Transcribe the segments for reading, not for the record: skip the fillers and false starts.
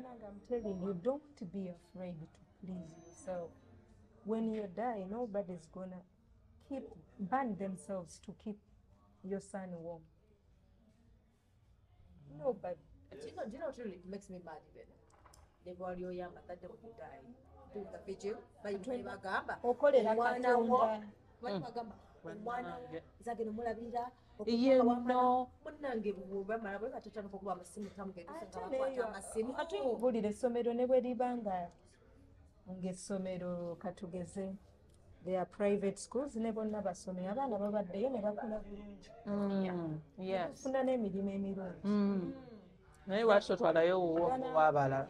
I'm telling you, don't be afraid to please yourself. When you die, nobody's gonna burn themselves to keep your son warm. Nobody. Do you know what really makes me mad even? The body of young that they would die. Do the video, but you never gamba. Okolera Katonda. Omwana zagenda mulabira munnange bwebamala bwe batatandika okuba amasimu tamugenda bakwata amasimu ate mpulira essomero ne bwe liba ng'essomero katugeze they are private schools ne bonna basome abaana babaddeyo ne bakola bulungi bafuna n'emirimu emirungi naye lwaki otwalayo wabala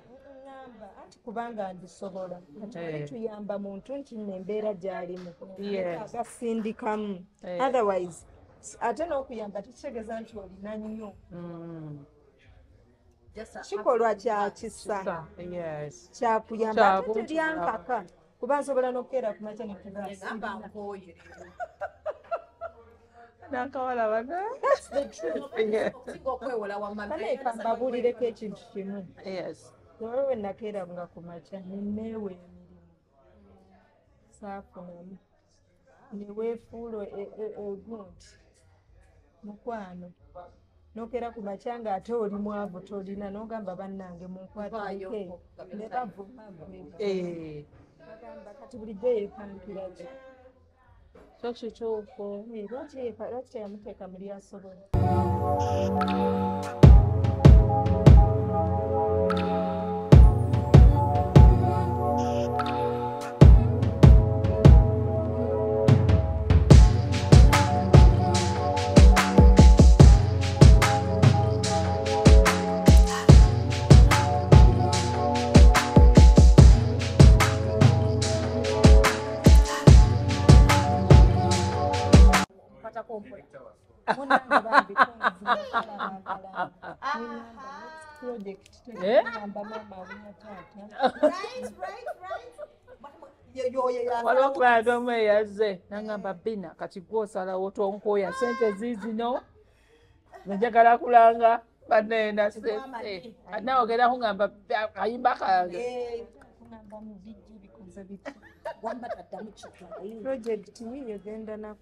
anti kubanga ndisobola kati tuyamba muntu nti nembeera gy'alimu agasindikamu otherwise ate n'okuyamba tekitegeeza nti olina nnyo kikolwa kya kisa kyakuyamba ate teryankaka kuba nsobola n'okukeera ku makya nekugamba nakawala bana kaleeka mbabuulireko ekintu kimu olwo we nakeeranga ku makya neneewa emirimu saafunamu neweefuula egunti mukwano nokeera ku makya nga ate oli mwavu tolina nogamba bannange munkwatike ne bagamba kati bulijjo yeepankiraki kyo kituufu lwaki teyamuteeka mu lyasobola waliwo kubaala omu eyazze nagamba bina kati gwosalawo tonkooya sente ziizino nenjagala kulanga banena nawe ogenda kugamba kayimba kange project egenda naye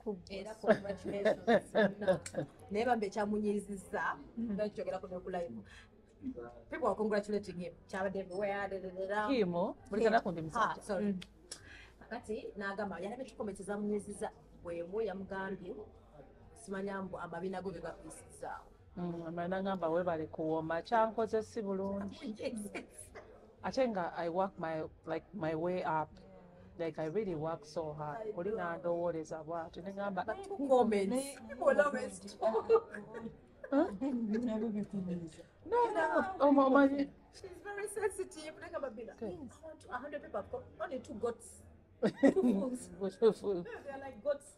bambe ekyamunyiizizza kyogera ku live. People are congratulating him. Kimo, sorry. Kati nagamba yalabe tukomenti zamunyiziza bwemwe yamugambye simanya mbu amabina go bebapisiza. Amana ngamba webale kuwoma kyankoze si bulungi. Ate nga I work my way up. Like I really work so hard. Olina ndowoleza bwatu nengamba comments. No. She's very sensitive. I want 100 people. Only 2 goats. 2 fools. They're like goats.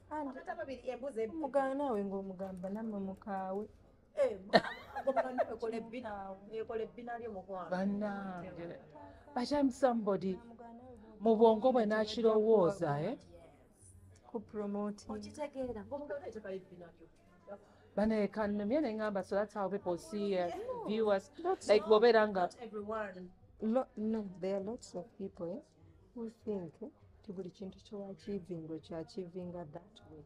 Mugana nawe ng'omugamba nammwe mukaawe. But I'm somebody. Mu bwongo bwe nakirowooza ku promote. Banekannemye nengamba, so that's how people see viewers. Like boberanga. No, there are lots of people who think buli kintu kyoachivinga that way.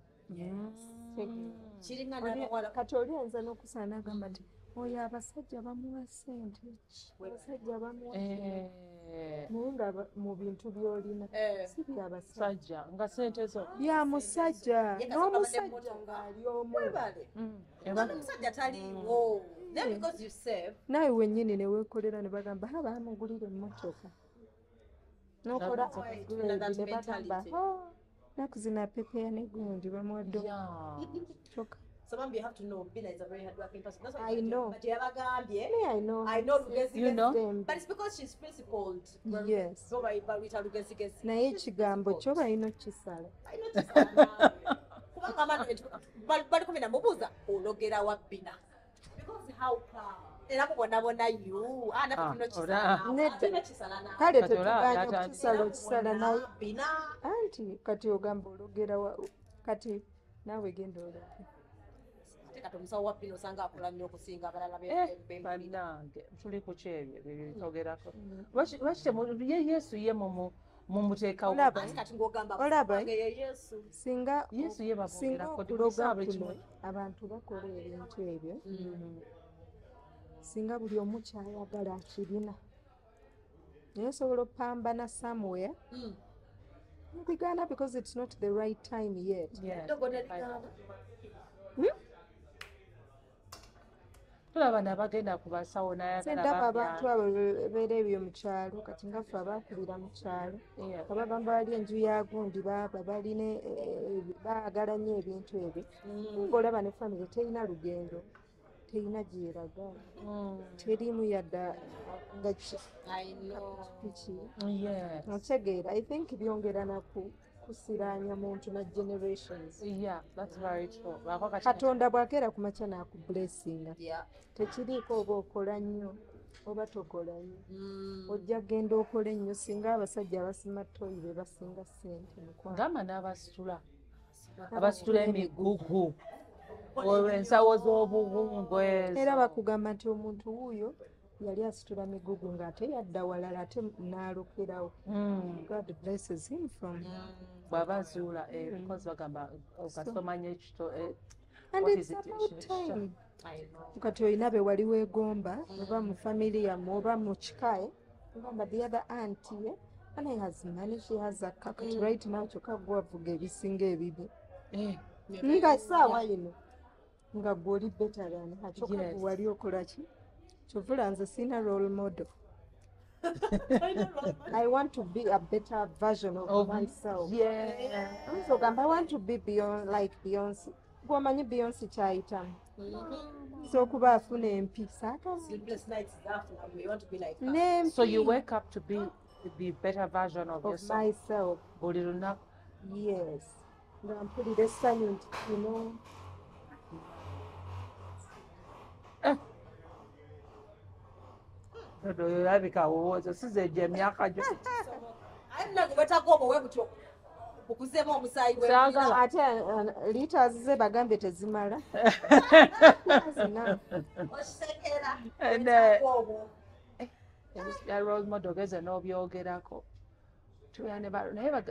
Kati oli ayinza n'okusaana agamba nti oyo abasajja bamuwa ssente, abasajja bamuwa naye nga mu bintu by'olina si byabasajja nga ssente zo bya musajja n'omusajja ng'ali omu omusajja taliiwo nawe wennyini ne weekolera ne bagamba bamugulira emmotoka n'okola ne bagamba naku zina pepeya negundi bamuwadde kyokka. Somebody you have to know Bina is a very hard-working person. That's what I know. But you I know. You know. But it's because she's principled. Yes. So but we have to get. Naye ekigambo kyo balina okukisala. Bali kumina mubuuza ologera wa Bina. Because how come? Era kubonabona you. Kale tetuganya okukisala naye Bina. Anti kati ogamba ologera wa kati naawe genda ologera. kati omusawo wa ppino osanga akola nnyo okusinga abalala bannange tuli ku kyebyo byebitogerako lwaki ye yesu ye mumuteekawo kati ng'ogamba olaba ye yesu singa yesu ye singa bamugerako okuloga kuno abantu bakola ebintu ebyo singa buli omu kyayagala akirina naye osobola opambana somewhere mubigaana because it's not the right time yet. tulaba nabagenda ku basawo ndaba abantu abo beera ebyo mu kyalo kati nga ffe abaakulira mu kyalo ababa bali enju ya gundi baba balina baagala nnyo ebintu ebyo ngaolaba ne famire terina lugendo terina gyeraga terimu yadda nga piki otegeera I think byongera kusiraanya muntu na generations. Katonda bw'akeera ku makya n'akublessinga tekiriiko oba okola nnyo oba tokola nnyo ojja genda okola ennyo singa abasajja abasima ttoyi be basinga ssente ngamba n'abasitula emigugu ensawo z'obubungwe era bakugamba nti omuntu wuuyo yali asitula migugu ng'ate yadda walala ate n'alokerawo. God blesses him from bw'aba azuula because bagamba okasomanya ekito and it's about time kati olina be wali weegomba oba mu family yammwe oba mu kikae ngamba the other auntie and I has money she has a kati right now kyokka gwe avuga ebisinga ebibi nga essaawa yino nga gwe oli betarani akyokka gwe wali okola ki kyovula nze sina role model. I want to be a better version of myself. So I want to be beyond like Beyonce. Gwomanyi Beyonce kyayitamu. So kuba afuna empisa. Sleepless nights after we want to be like her. So you wake up to be the better version of yourself. Myself. Buli lunaku. Yes. I'm pretty silent, you know. Olabika wowooza sizejja emyaka gyo ate liiters ze bagambye tezimala role model ogeze n'obyogerako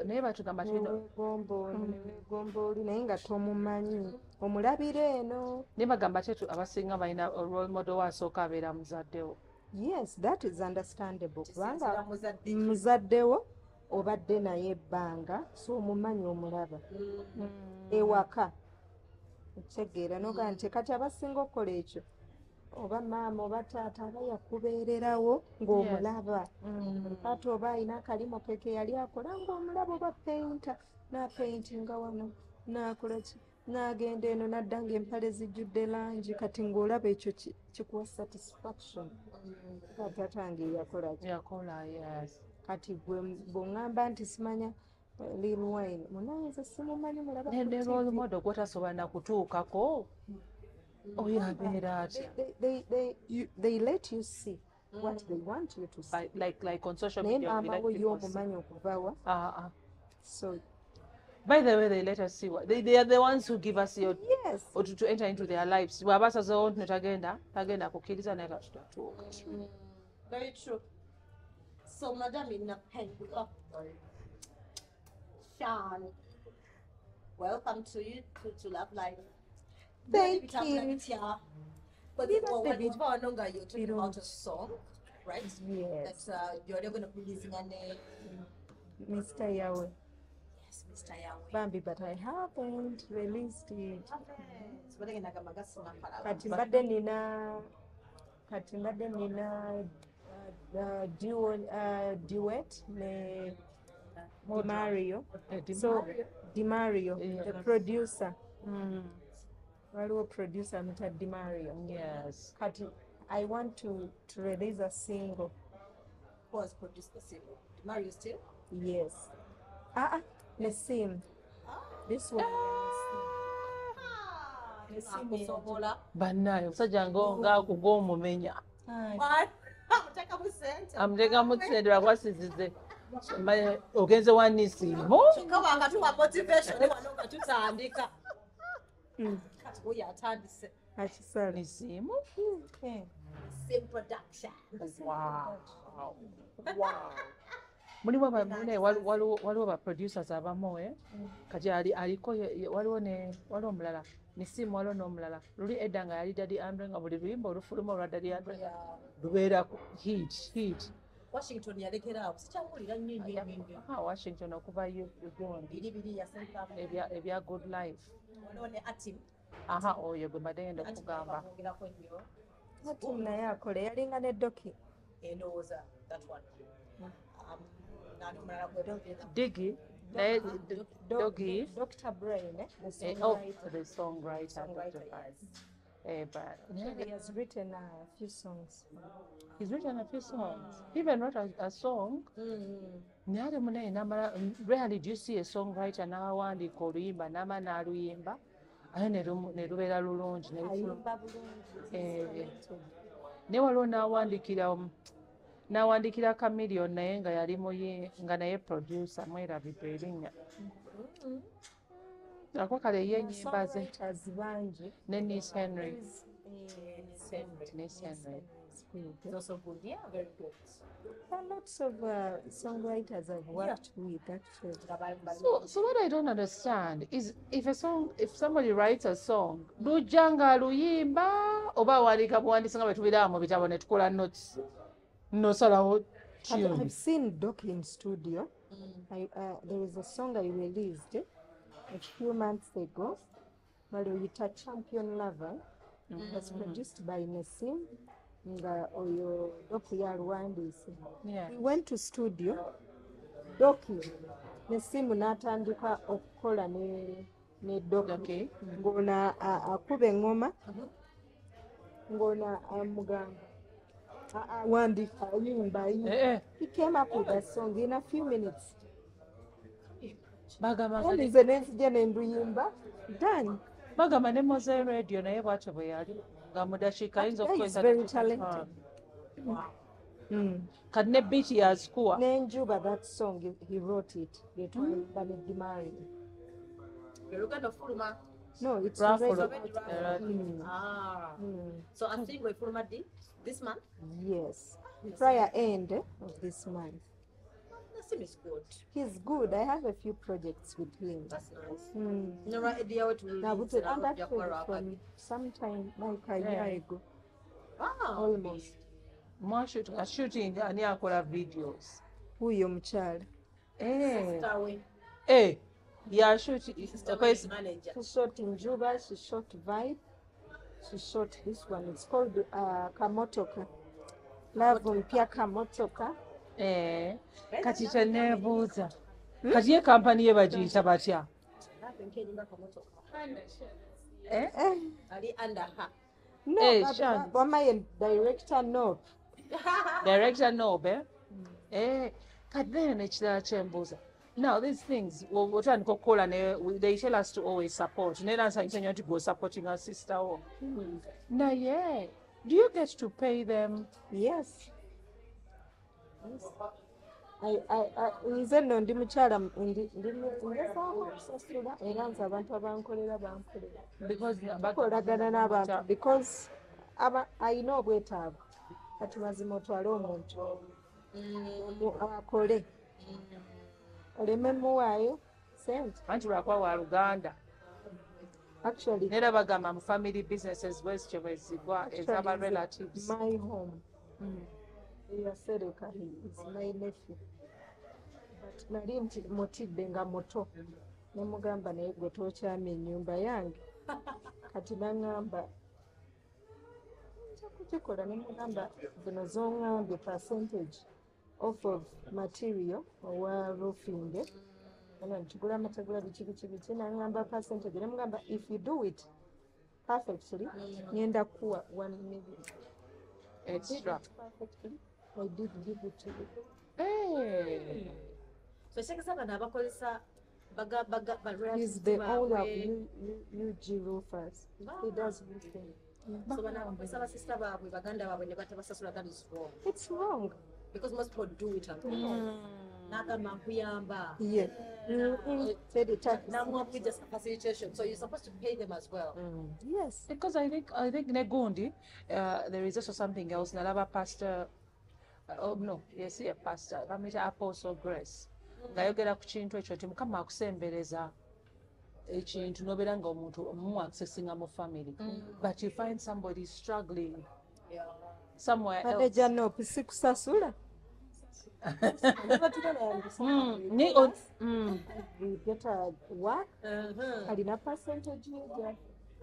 naye batugamba weegomba oli naye nga tomumanyi omulabira eno naye bagamba abasinga balina role model wasooka abeera muzaddewo. Yes, that is understandable. Kubanga muzaddewo obadde naye ebbanga so omumanyi omulaba ewaka ekitegeera noga nti kati abasinga okukola ekyo oba maama oba taata aba yakubeererawo ng'omulaba kati oba alina akalimo keke yali akola ng'omulaba oba peyinta n'apeyintinga wano n'akola ki n'agenda eno n'adda ng'empale zijjudde langi kati ng'olaba ekyo kikuwa satisfaction. Tatange yakola kati bw'oŋŋamba nti simanya Lil Wayne munanze simumanyi mulaba ne role model gwotasobola nakutuukako oyo abeera atya. They let you see what they want you to see like on social naye media maama wo y'omumanyi okuvawa so by the way they let us see what they are the ones who give us your yes or to enter into their lives bw'aba asazeewo nti tagenda kukkiriza naye katutatuuka. Very true. So madam in Sean, welcome to you to Love Life. Thank you. But you're talking about a song, right? Yes. That you're going to be releasing a name. Mr. Yahweh. Yes, Mr. Yahweh. Bambi, but I haven't released it. Kati mbadde nina duet ne DiMario. So DiMario, the producer. Waliwo producer Mr. DiMario. Yes. Kati I want to release a single. Who has produced the single? DiMario still? Yes. Nessim. This one. Bannaye omusajja ng'omumenya amuteeka mu ssente lwakwasizize ogenze wanisiimu kabanga tuwa motivation wano nga tutandika kati oyo atandise akisala Nisimu? Same production. Wow. Wow. Mulimu waliwo ba producers abamu kati aliko waliwo omulala Nisimu waliwo n'omulala luli edda nga yali Daddy Andre nga buli luyimba olufuluma olwa Daddy Andre lubeera hit. Washington yalekera awo sikyawulira nnyo. Washington okuva gundi ebya Good Life. Waliwo ne Atim. Oyo gwe mbadde ngenda okugamba. Atim naye akola yalinga ne Doki. Endowooza that one. Diggy, naye Doggy. Dr. Brain, the The songwriter. But he has written a few songs. He's written a few songs. He even wrote a song. Rarely do you see a songwriter n'awandiika oluyimba n'ama n'aluyimba aye ne lubeera lulungi ne waliwo n'awandiikira Chameleon naye nga yali nga naye producer mwerabidde erinnya ako kale ye ennyimba ze ne Nice Henry. It's also good. Yeah, very good. Lots of songwriters I've worked with actually. So what I don't understand is if somebody writes a song, lujanga luyimba oba walika buwandisi nga betubira mu bitabo ne tukola notes nosalawo tune. I've seen Doc in studio. There was a song I released a few months ago. Maluyita Champion Lover. It was produced by Nesim. Nga oyo Doc yaluwandiise. We went to studio. Doc Nesimu n'atandika okukola ne Doc. Ng'ona akuba eŋŋoma. Ng'ona amugamba. Wandika ayimba. He came up with a song in a few minutes. Nze nenzija nenduyimba. Done. Bagamba ne Mose Radio naye bwatyo bwe yali nga mudakiika ayinza okukozesa. Very talented. Kati ne beat yazikuwa. N'enjuba, that song he wrote it. They married. No, it's already. So I think we're Fulma this month. Yes, prior end of this month. Nasim is good. He's good. I have a few projects with him. That's nice. Never idea what to Now, but from sometime like a year ago. Almost. Shooting ani akola videos. Huyo mchala. Yeah, shoot. She shot in Juba. She shot Vibe. She shot this one. It's called Kamotoka. Love mpya Kamotoka. Kati kyeneebuuza. Kati ye kampani ye bagiyita batya? Ali under her. No, Wamaye director no. Director Nob, kati then ekirala kyembuuza. Now these things, otandika okukola they tell us to always support. Neera nsanyusa nnyo nti go supporting our sister wo. Naye, do you get to pay them? Yes. Nze nno ndi mukyala ngezaako okusasula era nze abantu abankolera bankolera. Bakolagana n'abantu because ayina obwetaavu. Kati mazima otwale omuntu akole oleme muwaayo sente. Anti lwakwa wa Luganda. Actually, neera bagamba mu family businesses bwezityo bwezigwa ez'aba relatives. My home. Yasereka is my nephew. But nali mutidde nga muto ne mugamba naye gwe tokyamya ennyumba yange. Kati naŋŋamba kukikola ne mugamba zino z'oŋŋambye percentage off of material owa roofing. Tugula amategula biki naŋŋamba percentage ne mugamba if you do it perfectly ngenda kuwa 1 million extra. Perfectly. I did give it to you. So shekesa bana abakozesa he's the owner of UG Roofers. He does roofing. So bana abakozesa basista baabwe baganda baabwe ne batabasasula, that is wrong. It's wrong. because most people do it alone. N'agamba nkuyamba. Yeah. Said it up. Namwa just facilitation, so you're supposed to pay them as well. Yes. Because I think Negundi, there is also something else. Nalaba pastor, yes, a pastor. Bamita Apostle Grace. Ngayogera ku kintu ekyo nti Mukama akusembereza ekintu nobeera nga omuntu mu accessinga mu family, but you find somebody struggling somewhere else. Adeja no pisikusasula. You get a work. Alina percentage you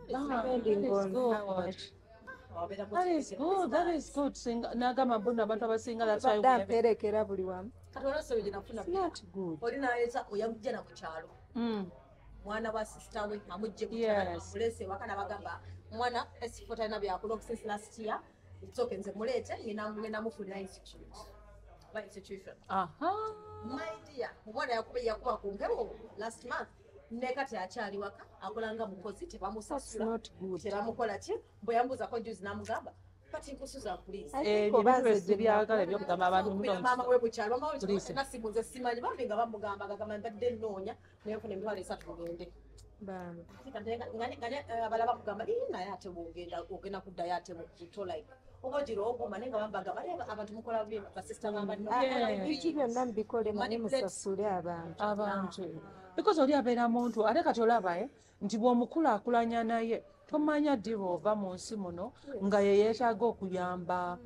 depending on how much. That is good. That is good. Nagamba mbona abantu abasinga that's why we have it. Mperekera buli wamu. It's not good. Olinaayeza oyamujja na ku kyalo. Mwana wa sister we amujje ku kyalo. Mulese wakana bagamba mwana S4 talina byakulo since last year. It's okay nze muleete ngenda mufunira institution. My dear, mwana yakuba ku mpewo last month. Nekati akyali waka akolanga mukozi tebamusasula tebamukola ki bwe yambuuzako juzi n'amugamba kati nkusuza poliisi byagala ebyokugamba abantu maama we bukyalo nasimu nze simanyi bambi nga bamugamba gagamba mbadde nnoonya naye nfuna emitwalo 3 tugende abala bamugamba naye ate ogenda kuddayo ate mukutolai obagira oguma naye nga bambagamba abantu mukola basista ebintu byonna mubikole naye musasule abantu because oli abeera muntu ate kati olaba nti bw'omukulaakulanya naye tomanya ddiba ova mu nsi muno nga ye yeetaaga okuyamba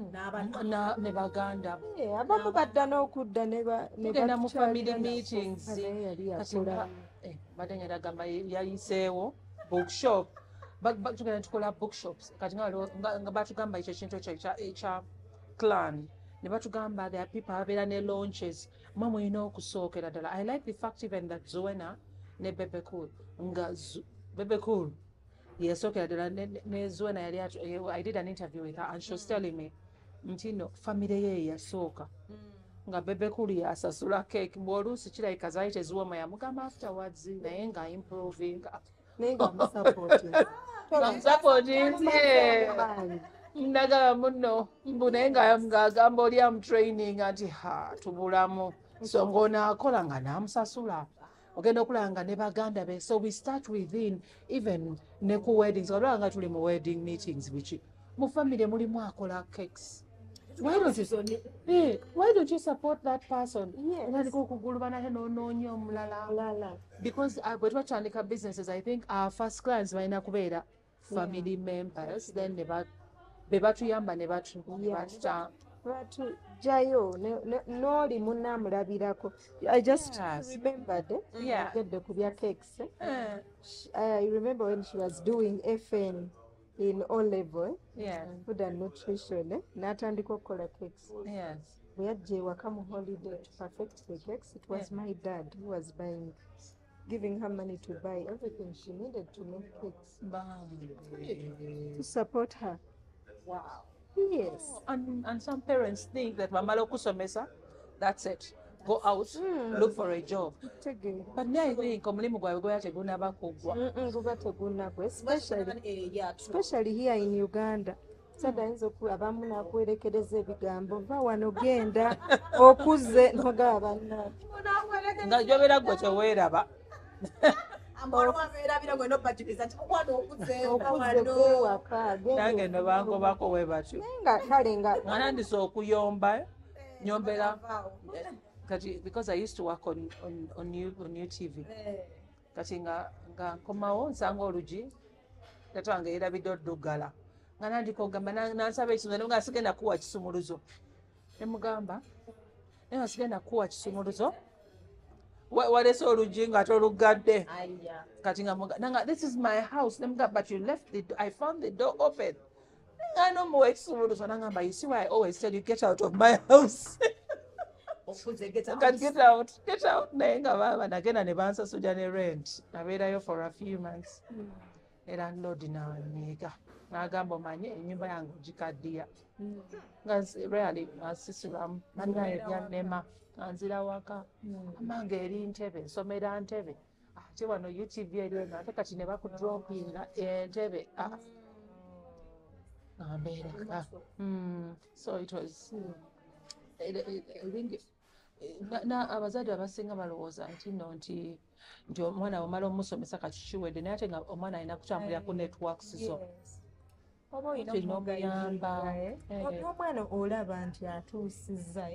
ne baganda abamu badda n'okudda tugenda mu family meetings badde nyeragamba yayiseewo bookshop tugenda tukola bookshops kati nga batugamba ekyo kintu ekyo ekya clan ne batugamba there are people abeera ne launches mwe mulina okusookera ddala. I like the fact even that Zuena ne Bebe Cool nga Bebe Cool yasookera ddala ne Zuena yali I did an interview with her and she was telling me nti no family ye yasooka nga Bebe Cool yasasula cake bw'oluusi kirabika zaali teziwoma yamugamba afterwards naye nga improving naye nga supporting ndagala muno naye ng'agamba oli amutraining nti tubulamu so ng'onaakola nga n'amusasula ogenda okulaba nga ne baganda be so we start within even ne ku weddings olaba nga tuli mu wedding meetings biki mu family mulimu akola cakes why don't you support that person naliko okugulubana ate n'onoonya omulala because bwe tuba tutandika businesses I think our first clients balina kubeera family members then be batuyamba ne batujjayo n'oli munnaamulabirako. I just remembered gedde ku bya cakes. I remember when she was doing FN in O level food and nutrition n'atandika okukola cakes. Bwe yajja ewaka mu holiday to perfect the cakes, it was my dad who was giving her money to buy everything she needed to make cakes to support her. Wow. Yes. And some parents think that wamala okusomesa, that's it. Go out, look for a job. But now I think omulimu gwawe gwali tegunnaba kuggwa. Guba tegunnagwa, especially here in Uganda. Sadayinza abamu n'akwerekereza ebigambo va wano genda okuze nogaba bannaabwe. Nga gy'obeera gwe teweeraba. Nange no bangobako bwe batyo. Nga nandise okuyomba nyombera kati because I used to work on new TV. Kati nga nkomawo nsanga olugi taata wange yerabidde oddugala. Nga nandika ogamba nansaba ekisumuluzo nga sigenda kuwa kisumuluzo. Ne mugamba naye sigenda kuwa kisumuluzo. Walese olugi nga tolugadde. Kati nga this is my house. But you left I found the door open. I know more ekisumuluzo nangamba you see why I always tell you get out of my house. Get out. Naye nga baba nagenda ne bansasula ne rent. Nabeerayo for a few months. Landlord n'anyiiga. N'agamba omanye ennyumba yange ogikaddiya. Nga really asisulamu. Bannaye byannema. Anzira waka. Amange eri Ntebe, nsomera Ntebe. Ate wano UTV eri eno ate kati ne bakudropinga Entebe. Mbeera. So it was abazadde abasinga balowooza nti omwana omala omusomesa kati kiwedde naye ate nga omwana alina kutambulira ku networks zo oba olina omuyamba n'omwana olaba nti atuusizza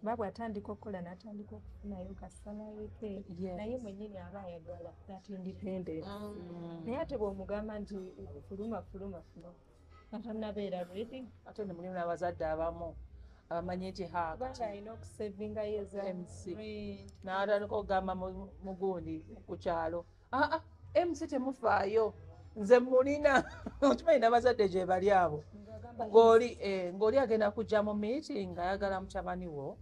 ba bw'atandika okukola n'atandika okufunayo kasalawe ke naye mwennyini aba ayagala that independence naye ate bw'omugamba nti fuluma atannabeera ready ate ne mulimu n'abazadde abamu abamanyi nti kubanga alina okusevingayo eza MC n'atandika okugamba mugundi ku kyalo MC temufaayo nze mulina okimanyi n'abazadde gye bali abo ng'oli agenda kujja mu meeting ng'ayagala mutabani wo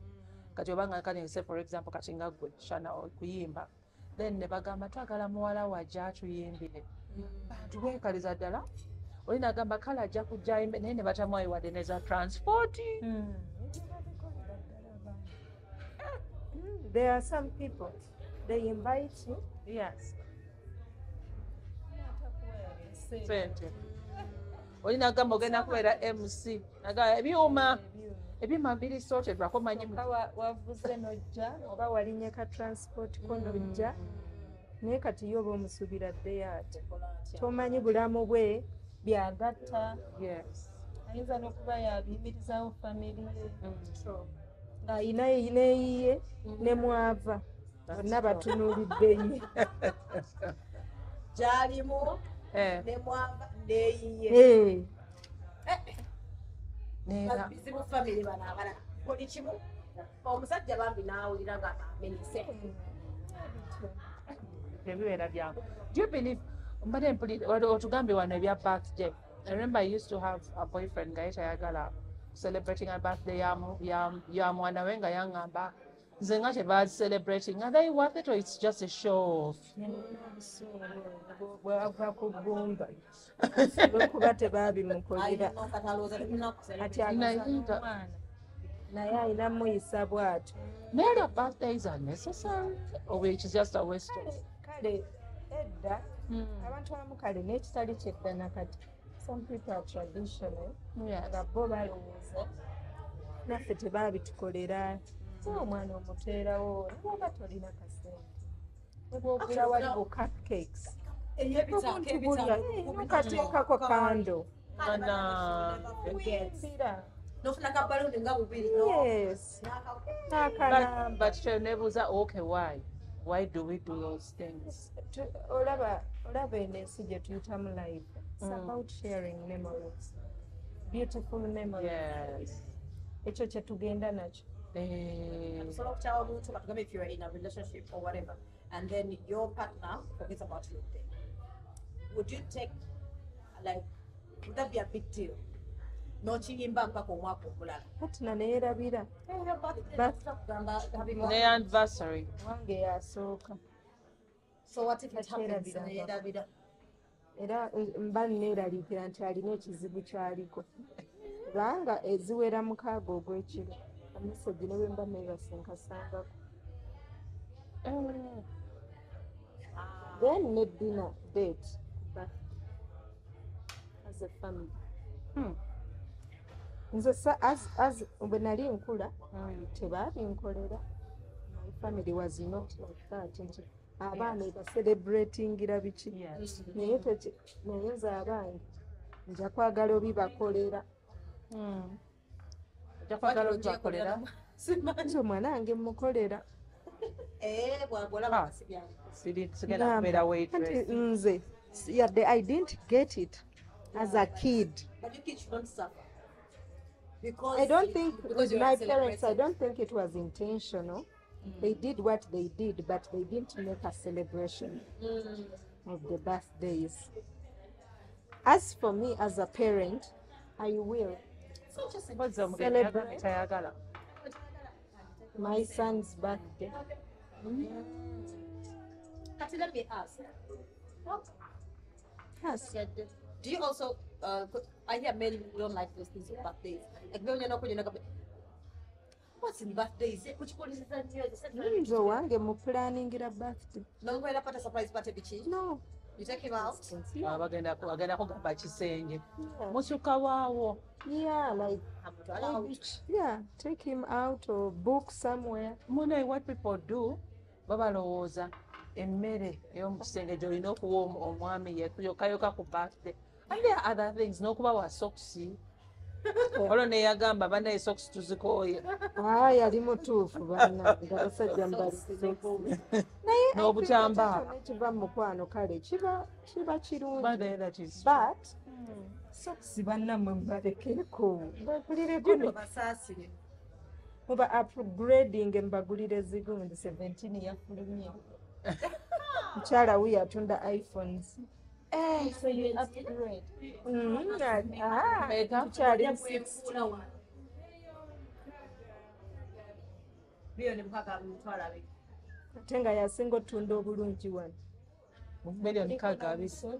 kati obanga kale say for example kati nga gwe shana okuyimba then ne bagamba twagala muwala wajja atuyimbire bantu beekaliza ddala oli n'agamba kale ajja kujja ayimbe naye ne batamuwayo wadde neza transport. There are some people they invite you. Yes. Oli n'agamba ogenda kubeera MC nagamba ebyuma biri sorted lwakomanyi wavuze nojja oba walinye ka transport ko nojja naye kati yo oba omusuubira ddeyo ate tomanyi bulamu bwe byagatta ayinza n'okuba yabiyimirizawo famire ng'ayina neeyiye ne mwava bonna batunuuliddeyo gyalimu ne mwava neeyiye bizibu famire bano abalala buli kimu omusajja bambi n'awulira nga amenyise ebibeera byangu. Do you believe mbadde mpulira otugambe wano ebya birthday? I remember I used to have a boyfriend nga ye tayagala celebrating a birthday ya mwana we nga yaŋŋamba nze nga teba celebrating are they worth it or it's just a show off? bwava ku ggumba lwekuba tebaabimukolera ati omwana naye alina muyisa bw'atyo. Naye birthdays are necessary or it is just a waste of kale edda abantu abamu kale n'ekitali kyedda nakati some people are traditional nga bo balowooza naffe tebaabitukolera omwana omuteerawo nibwoba tolina kasente nebwogera waliwo cupcakes obuntu bulya nokateekako kando wimpira nofunaka baluni nga bubiri yes n'akanamba but nebuuza okay why do we do those things? olaba eno ensi gye tuyitamu life. It's about sharing memories, beautiful memories. Ekyo kye tugenda nakyo. So okukyawa omuntu katugambe if you're in a relationship or whatever and then your partner forgets about your day, would you take would that be a big deal? N'okiyimba mpaka omwaka omulala patina neerabira ne anniversary wange yasooka. So what if it happens neerabira era mba neeraliikira nti alina ekizibu kyaliko kubanga eziwera 6 ogw'ekiro amisegi ne bwe mba neebasenkasangako then ne dinner date as a family. Nze as bwe nali nkula tebaabinkolera. My family was not like that nti abaana ebacelebratingira biki naye nze abange nja kwagala obibakolera. Nze omwana wange mukolera anti nze yadde I didn't get it as a kid. But you kids don't suffer. I don't think with my parents, I don't think it was intentional. They did what they did, but they didn't make a celebration of the birthdays. As for me as a parent, I will celebrate my son's birthday. Let me ask. Yes. Do you also I hear men don't like those things of birthdays. What's in birthdays? Nze wange mu planningira birthday. No, we're not a surprise party, bitch. No. You take him out? bagenda kugamba kisenge musukka waawo. Yeah, like, yeah, take him out or book somewhere. Mune, what people do babalowooza emmere ey'omu kisenge gy'olina okuwa omwami yokayoka ku birthday, and there are other things n'okuba wa sokisi olwo neyagamba bannaye sokisi tuzikooye Yali mutuufu bannange abasajja mbali n'obutambaala kiva mu mukwano kale kiba kirungi, but sokisi bannammwe mubalekeeko mbagulireko basaasire muba upgrading mbagulire zigundi 17 yafulumye mukyala we yatunda iPhones. so you upgrade mukyali bilioni mpaka mutwala be ate nga yasinga otunda obulungi wano. milioni 62.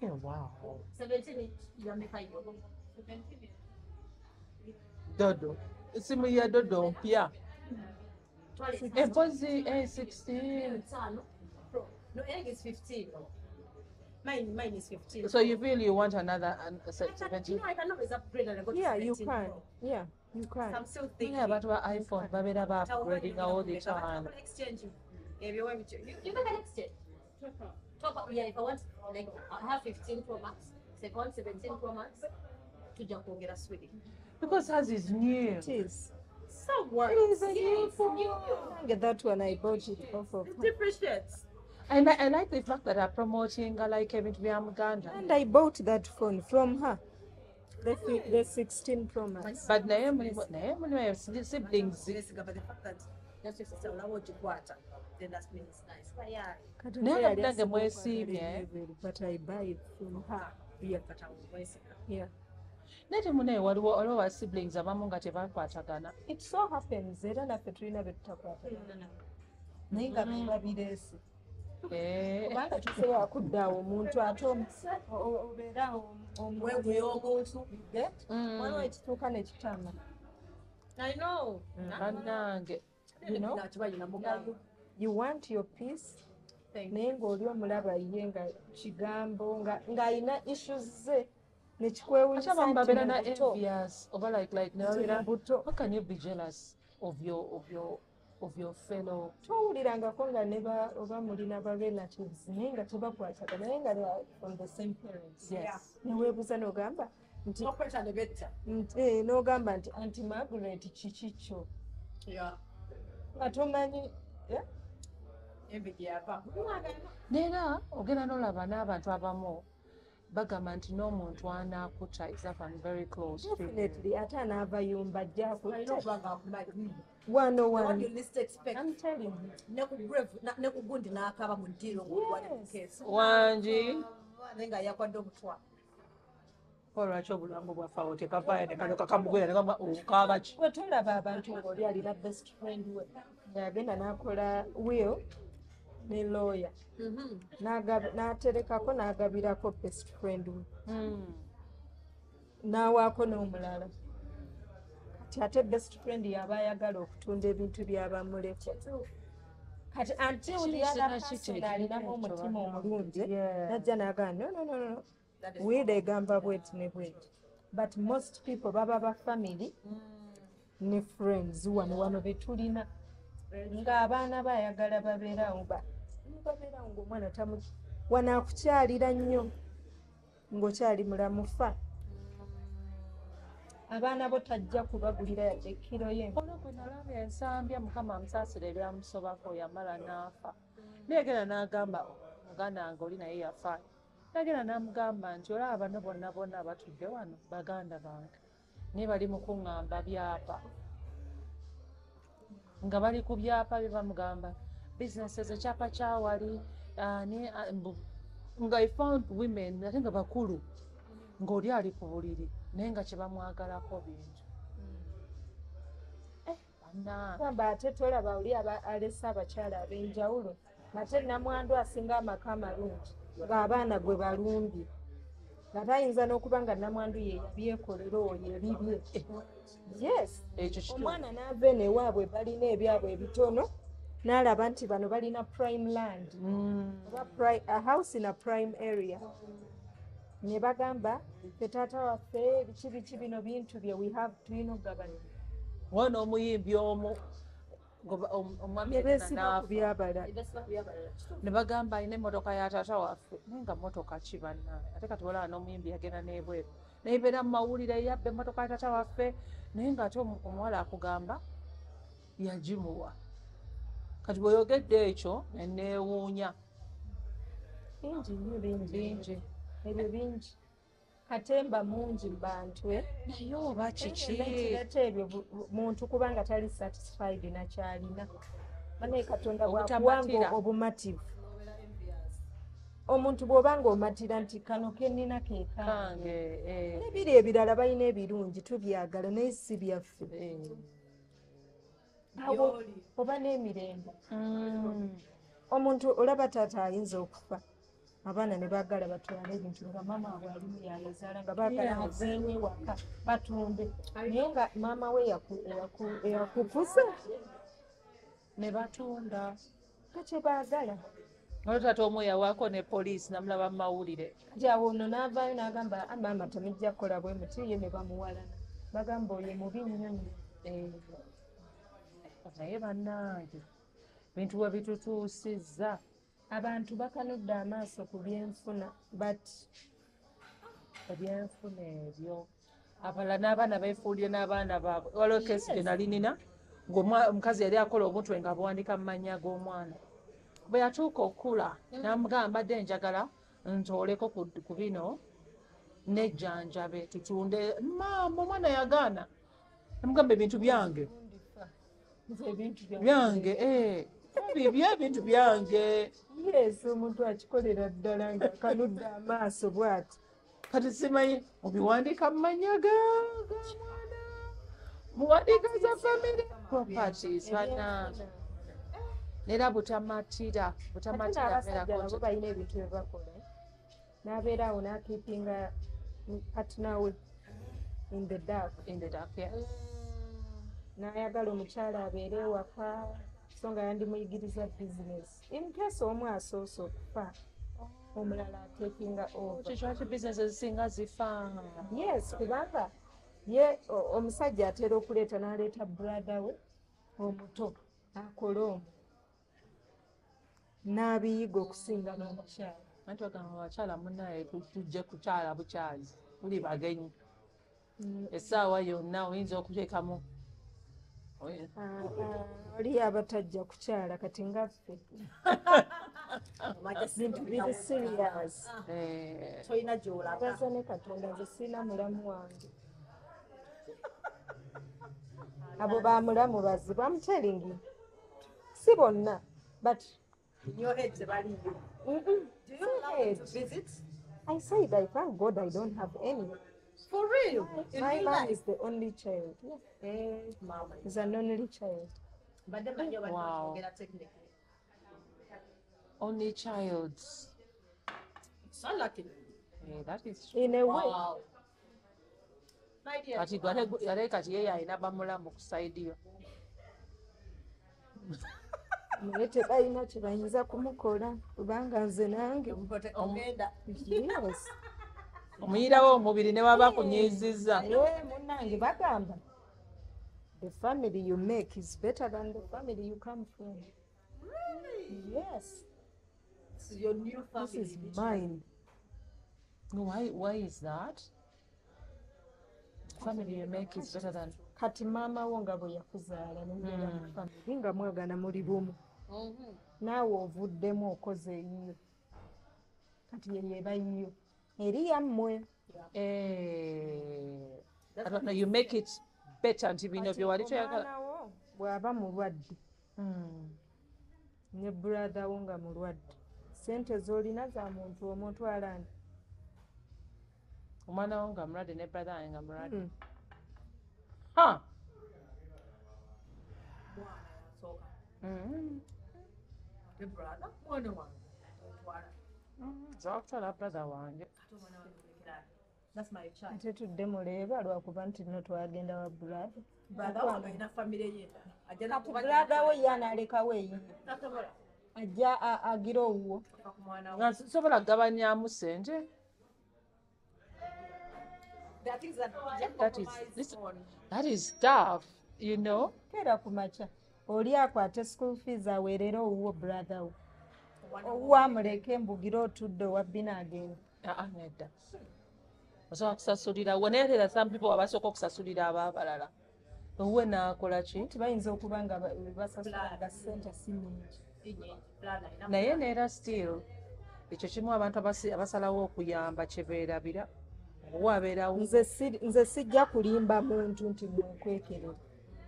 Wow. 17 yameka hiyo Dodo simu ya dodo mpya twale empozi 16. tano no I think it's 15 mine is 15 So you feel you want another 17? you know I can always upgrade and I go to Yeah, you 17 can. Pro. Yeah, you can. I'm still thinking Yeah, but our iPhone babeera ba upgrading all the time. Exchange if you want to you can exchange top up. Yeah, if I want like I have 15 Pro Max, if I want 17 Pro Max tuja kuongera swidi Because hers is new. It is. some work It is a new phone. Get that one, I bought it off of her. depreciates And I like the fact that I'm promoting like ebintu bya Muganda. And I bought that phone from her. The 16 Pro Max. But naye mulimu siblings. this but the fact that that's just a lot to quarter then that means nice but yeah Kati Naye yali nga asinga mwesiimye, okwagala ebintu, but I buy it from her. yeah but I will voice Yeah. Nate munaye waliwo wa siblings abamu nga tebakwatagana. It so happens era naffe tulina be tutakwatagana naye nga bebabireese kubanga tusobola kuddaawo omuntu ate obeera omuntu waliwo ekituuka nekitama. I know Bannange. You know? You want your peace naye ng'oli omulaba ye nga kigambo ng'alina issues ze Ate nekikwewunyisa abamu babeera na nti mubuto. envious oba like ne babeera Buto. how can you be jealous of your fellow? Towulirangako nga oba mulina ba relatives naye nga tebakwatagana naye nga they are from the same parents. Yes. Neweebuuza n'ogamba nti okwetane betta n'ogamba nti anti Margaret kiki kyo yeah nga tomanyi embigi yava Neera ogenda n'olaba n'abantu abamu bagamba nti n'omuntu anaakutta is often very close to you. definitely ate anaavayumba ajja I akutte know banga like wano what wano. you least expect I'm telling you. ne ku gundi n'akaba mu ddiiro ng'olwali mu keesi Wangi naye nga yakwadde omutwa olwaki obulamu bwaffe awo tekavaayo ne kano kakamugwera nekama okaaba ki? Bwe tolaba abantu ng'oli alina best friend we ng'agenda n'akola will ne lawyer n'aterekako n'agabirako best friend we n'awaako n'omulala kati ate best friend yaba ayagala okutunda ebintu by'abamuleko kati until the other person alinamu omutima omulungi najja n'agamba no will egamba bweti ne bweti but most people baba ba family ne friends wano betulina ng'abaana bayagala babeerawo babeerawo ng'omwana wanaakukyalira nnyo ng'okyali mulamufa abaana bo tajja kubagulira yadde ekkiro ye. Olwo gwe nalabye ensambya Mukama amusaasira ebyamusobako yamala n'afa. Nayegenda n'agamba muganda wange oli naye yafaayo. Nagenda n'amugamba nti olaba bano bonna batudde wano baganda bange naye bali mu kuŋŋamba byapa nga bali ku byapa bye bamugamba businesses ekyapa kyawali nga I found women ate nga bakulu ng'oli ali ku buliri naye nga kye bamwagalako bintu Gamba ate tolaba oli alese abakyala ab'enjawulo ate namwandu asinga amaka amalungi ng'abaana gwe balumbi nga tayinza n'okuba nga namwandu ye yabyekolera oyo ebibye. Yes, omwana n'ava eno ewaabwe balina ebyabwe ebitono n'alaba nti bano balina prime land oba a house in a prime area ne bagamba ffe taata waffe biki bino bintu bye we have tulina okugabana wona omuyimbi omu ne beesiba ku byabala ne bagamba alina emmotoka ya taata waffe naye nga mmotoka ki bannaye ate kati olaba n'omuyimbi yagenda n'ebweru naye beera mu mawulire yabba emmotoka ya taata waffe naye ng'ate omuwala akugamba yagimuwa kati bweyogedde ekyo eneewuunya bingi nnyo bingi ebyo bingi katemba mungi mu bantu naye oba kiki kireta ebyo muntu kubanga tali satisfied nakyalina banaye katonda bwakuwanga obumativu omuntu bw'obanga omatira nti kano kenina kekange n'ebiri ebirala balina ebirungi tubyagala naye si byaffe awo oba n'emirembe omuntu olaba taata ayinza okufa abaana ne baagala batwale ebintu nga maama abwe alimu yayazaala nga baagala aveewo ewaka batumbe naye nga maama we eyakukuza ne batunda kakye baagala olwo taata omu yawaako ne poliisi namulaba mu mawulire kati awo ono n'avaayo n'agamba maama temujja kukola bwe muti ye ne bamuwalana bagamba oyo mubi nnyo nnyo naye bannange bintu we bitutuusizza abantu bakanudde amaaso ku byenfuna but ebyenfuna ebyo abalala n'abaana beefuulire n'abaana baabwe waliwo keesi gye nali nina ng'omukazi yali akola omutwe nga buwandika mu mannya g'omwana bwe yatuuka okula n'amugamba mbadde njagala ntooleko ku bino nejjanjabe tutunde maama omwana yagaana namugamba ebintu byange byange bibyo ebintu byange yes omuntu akikolera ddala nga kanudde amaaso bw'ati kati simanyi mubiwandiika mu mannya gamwana muwandiika za family properties banange neera butamatira nabo balina ebintu bye bakola n'abeera awo n'akiipinga partner we in the dark yes. n'ayagala omukyala abeere ewaka so nga yandimuyigiriza bizinesi incase omu asoose okufa omulala atekinga kikyaki bizinesi ezisinga zifa yes kubanga ye omusajja atera okuleeta n'aleeta brada we omuto akole omwo n'abiyiga okusinga n'omukyala anti bagamba abakyala munaye tujje kukyala bukyazi buli bagenyi essaawa yonna oyinza okuteekamu oli abatajja kukyala kati ngaffe bintu biri serious tolina gy'olaga baza ne katonda nze sirina mulamu wange abo bamulamu bazibu I'm telling you si bonna but in your head tebaliyo do you allow to visit I said I thank God I don't have any. For real? My mom is the only child. Mama Is an only child. but then manyo Wow. get a technically only child so lucky that is true. In a way. wow my dear kati yale kati yeye alina bamulamu ku saidi yo naye tebalina kye bayinza kumukola kubanga nze nange ogenda yes. omuyirawo omubiri ne waba kunyiizizza Munnange bagamba the family you make is better than the family you come from. really Yes, this is your new this family is mine. why is that family you make is better than Kati maama wo nga bwe yakuzaala nembeera mu family nga mwagana muli bumu naawe ovuddemu okoze eyiyo kati yeyeba yiyo eri yammwe. I don't know, you make it better nti bino bye wali toyagala Omwana wo bw'aba mulwadde ne brother wo nga mulwadde sente z'olina za muntu omuntu alandi omwana wo nga mulwadde ne brother wange nga mulwadde the brother mwana wange nsobola kutwala brother wange That's my child. ate tudde muleeba lwakuba nti no twagenda wa brother Brother wange alina family ye ddala. Agenda kati brother we ye anaalekawo eyiye tasobola ajja agira owuwo kufa ku mwana we. nga sobola kugabanyaamu ssente. There are things that just That is- compromise this- on. That is tough, you know. keera ku makya oli akwate school fees aweerera owuwo brother we Omwana owuwo amuleke mbugire otudde owabbi n'agenda Nedda. Osobola kusasulira we naye era some people abasooka okusasulira ab'abalala. Owuwe n'akola ki? nti bayinza okuba nga basasulanga ssente si nnyingi inye brother alina Naye neera still ekyo kimu abantu abasalawo okuyamba kye beerabira. Owuwe abeerawo. nze sijja kulimba muntu nti munkwekerera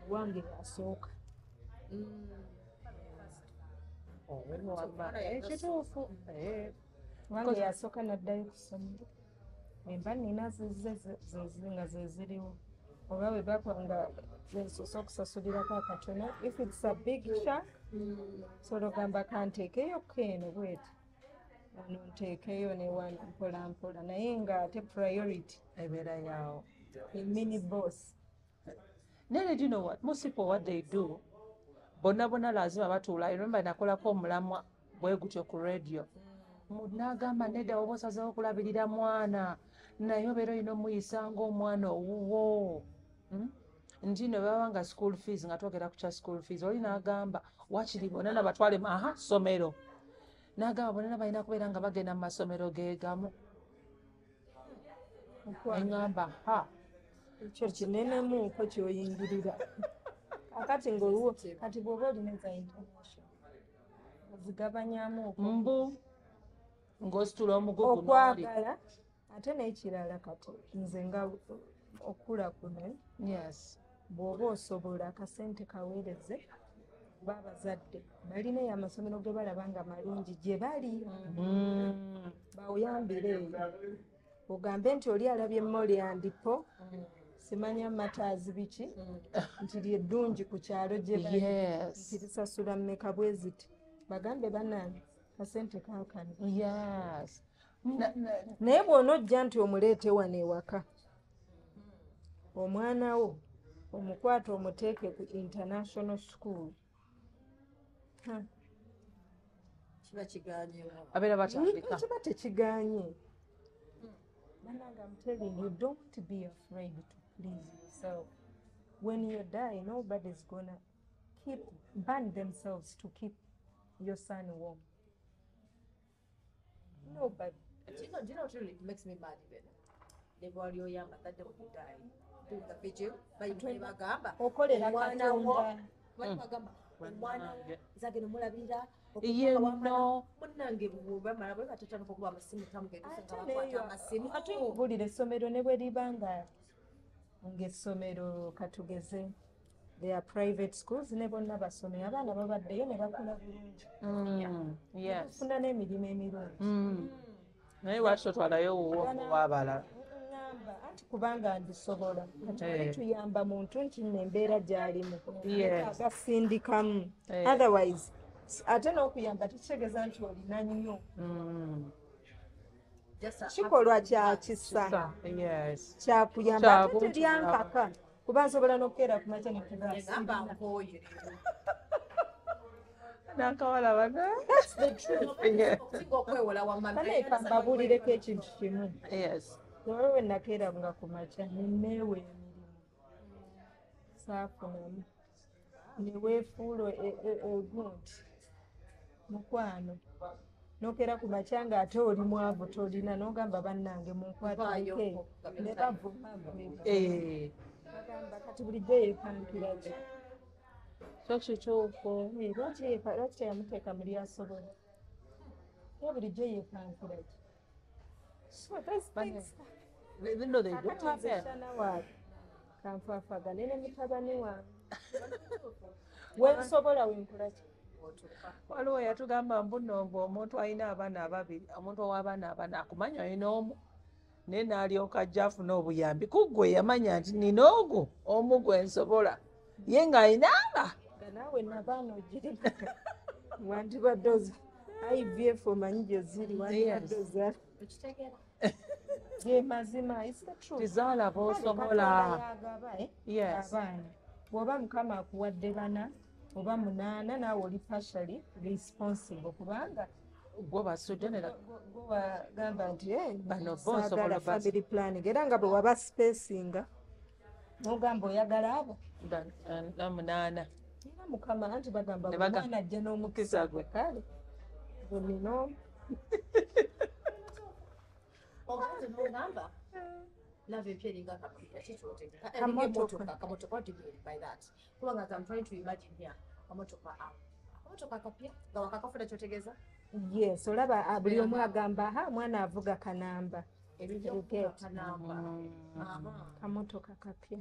wange asooka Ekituufu. wange yasooka naddayo ku ssomero emba nina nga zeziriwo oba bwe bakola nga zensosa okusasulirako akatono if its a big chunk solo ogamba kanteekeyo keeno bweti wano nteekeyo ne wano mpola mpola naye nga ate priority Ebeera yaawo. mini boss Nene, do you know what? Most people, what they do, bonna lazima batuula. I remember nakolako omulamwa bwe gutyo ku radio. N'agamba nedda oba osazeewo okulabirira mwana naye obeera olina omuyisa ng'omwana owuwo. Nti no baba nga school fees nga twogera ku kya school fees oli n'agamba wakiri bonna nabatwale ssomero. N'agamba bonna balina kubeera nga bagenda mu masomero ge gamu. Eŋŋamba ekyo kinenemuuko kyoyingirira akati ngaoluwo kati bw'oba olina za international ozigabanyamuuko mbu ng'ositula omugugu n'oli. okwagala ate n'ekirala kati nze nga okula kuno Yes. bw'oba osobola akasente kaweereze babazadde balina eyo amasomero ge balaba nga malungi gye bali bawuyambire eyo ogambe nti oli alabye Molyandpo simanya mataazi biki nti lyeddungi ku kyalo gye bali Yes. nti lisasula mmeka bwe ziti bagambe bannange kasente kaakano Yes. naye bw'onojja nti omuleete wano ewaka omwana wo omukwata omuteeke ku international school kiba kiganyewo. Abeera batandika. kiba tekiganye bannange I'm telling you don't be afraid to please yourself when you die nobody's gonna burn themselves to keep your son warm nobody. Do you know what really makes me mad even? They were your young that they would die. Doing the vigil, but you bagamba. okolera Omwana wo, katonda bali bagamba, omwana wo zagenda mulabirira Ye no. munnange bwebamala bwe batatandika okuba amasimu tamugenda ate osanga neyo bakwata amasimu. ate nkubulira essomero ne bwe liba ng'essomero katugeze they are private schools ne bonna basomero abaana babaddeyo ne bakola bulungi Yes. bafuna n'emirimu emirungi Naye lwaki totwalayo owuwo w'abalala? ŋŋamba anti kubanga ndisobola kati wali tuyamba muntu nti nno embeera gy'alimu agasindikamu otherwise ate n'okuyamba tekitegeeza nti olina nnyo kikolwa kya kisa Yes. kyakuyamba ate teryankaka kuba nsobola n'okukeera ku makya Ngamba nkooye. N'akawala bana. Okusinga okwewola wamma mbabulireko ekintu kimu Yes. olwo we nakeera nga ku makya neneewa emirimu saafunamu neweefuula egunti mukwano nokeera ku makya nga ate oli mwavu tolina nogamba bannange munkwatike ne bavuma bagamba kati bulijjo yeepankiraki Kyo kituufu. lwaki teyamuteeka mu lyasobola ye bulijjo yeepankiraki No, they don't have that. waabe kanfaafagane ne mutabani wange wensobola wenkolaki Waliwo yatugamba mbunombo omuntu alina abaana ababiri, omuntu ow'abaana abana akumanya olina omu naye n'alyoka ajja afuna obuyambi kuggwe yamanya nti nina ogwo omu gwe nsobola ye ng'alina aba. nga naawe nabaana ogiri wandibadde IVF omanyi gye ziri wandibadde ozala Ekitegeera. ye mazima is the truth tizaala b'osobola. Katonda y'agaba, Yes. abaana bw'oba mukama akuwadde 4 oba 8 naawe oli partially responsible kubanga gwe basudde ne gamba nti Bano saagala b'osobola family planning era nga bwe waba spacinga n'ogamba oyagala abo na 8 era mukama anti bagamba Ne bwe baga- mwana ajja n'omukisa gwe kale gwe nino ogaze n'ogamba lava empya eringa akapiira kikyotegeka Kamotoka. kamotoka what do you mean by that kubanga I'm trying to imagine here kamotoka akapya nga wakakafuna kyotegeeza yes olaba buli omu agamba mwana avuga kanamba kanamba kamotoka kapya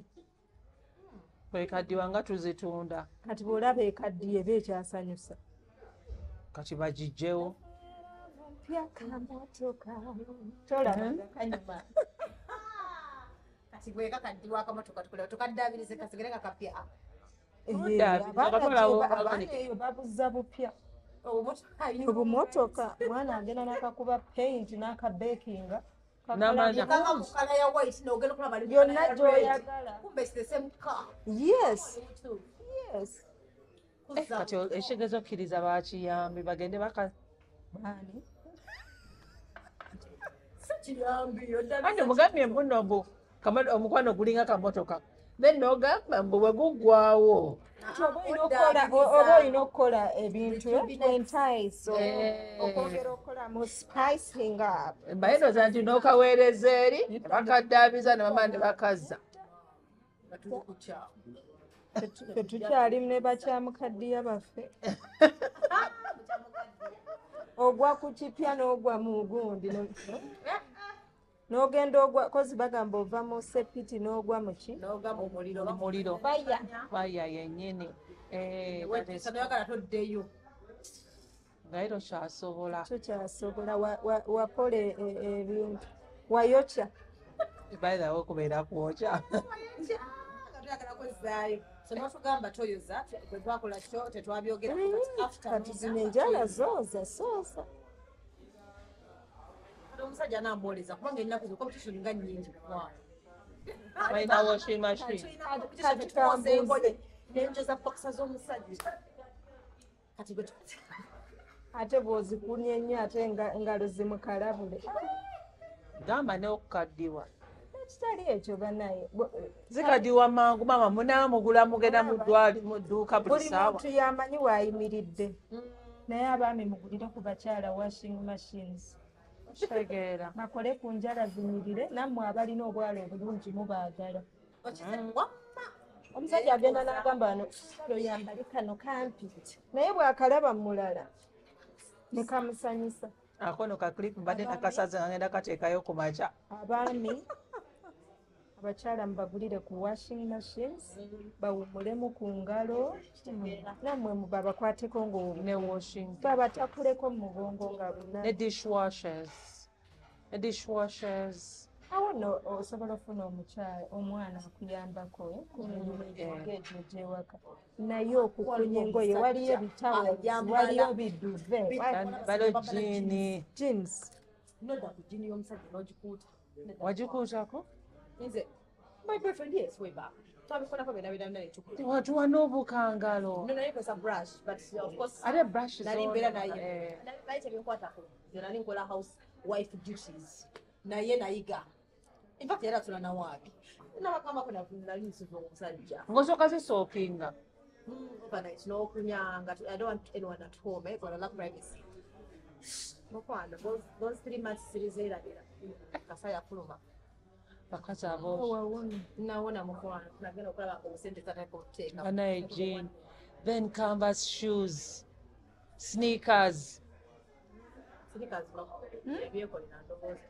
kwekaddiwa nga tuzitunda kati bw'olaba ekaddiye eba ekyasanyusa kati bagijjewo pya kamotoka tolaba kanyuma kati gwe kakaddiwa akamotoka tukaddaabirize kasigere kakapya abaana eyo babuza bupya obumotoka mwana agenda n'akakuba paint n'akabekinga N'amanya. kala ya white nogenda okulaba byonna gy'oyagala kumbe it's the same car yes kati ekitegeeza okkiriza bakiyambi bagende baani kandi omugambye mbuno omukwano gulinga kamotoka then nogamba mbu bwe guggwawo oba olina okukola ebintu entice okwongera okukola mu spicing up mbayendoza nti n'okaweereza eri ne bakaddaabiza ne bamala ne bakazza tetukyali ne bakyamukaddiya baffe ogwa ku kipya n'ogwa mu gundi n'ogenda ogwa kozi bagamba ova mu sepiti n'ogwa mu ki muliro faya yennyini oyagala toddeyo nga era okyasobola tokyasobola wakola ebintu wayokya bayirawo okubeera kwokya tuyagala kwezzaayo sonotugamba toyoza bwe twakola kyo tetwabyogera kati zino enjala zooza soosa omusajja anamwoleza kubanga ennaku zo competition nga nnyingi mwana balina washing machine nenjoza bokisa z'omusajja kati gwe ate bw'ozikunya ennyo ate engalo zimukalabule gamba n'okukaddiwa kitali ekyo banaye zikaddiwa mangu mama munaamugula mugenda mu dduuka buli buli ssaawa muntu yamanyi waayimiridde naye abaami mugulire ku bakyala washing machines tegeera bakole ku njala zinyirire nammwe abalina obwala obulungi mubaagala omusajja agenda n'agamba wano oyambali kano kampi naye bw'akalaba mulala ne kamusanyusa akono ka clip mbadde nakasaze nga ngenda kateekayo ku makya abaami abakyala mubagulire ku washing machines bawumulemu ku ngalo nammwe babakwateko ne washing babatakuleko mu mugongo nga ne dishwashers awo nno osobola ofuna omwana akuyambako engegyo gyewaka naye okukunya engoye waliyo ebitawo waliyo biduve balo jini jeans noda ku jini y'omusajja n'ogikuuta wagikuutako nze my boyfriend yes way back twabikolako byonna netukuta watuwa n'obukangalo no naye kosa brush but of course ate brush nali mbeera naye naye tebinkwatako nze nali nkola house wife duties naye nayiga in fact era tula nawaabi nabakambako nali nsiva omusajja ng'osooka zisookinga overnight n'okunyanga I don't want anyone at home but I love privacy mukwano those 3 months sirizeerabira kasaya kuluma bakazi abo nawona mukwano nagenda okulaba obusente zatakoteeka anaye jean then canvas shoes sneakers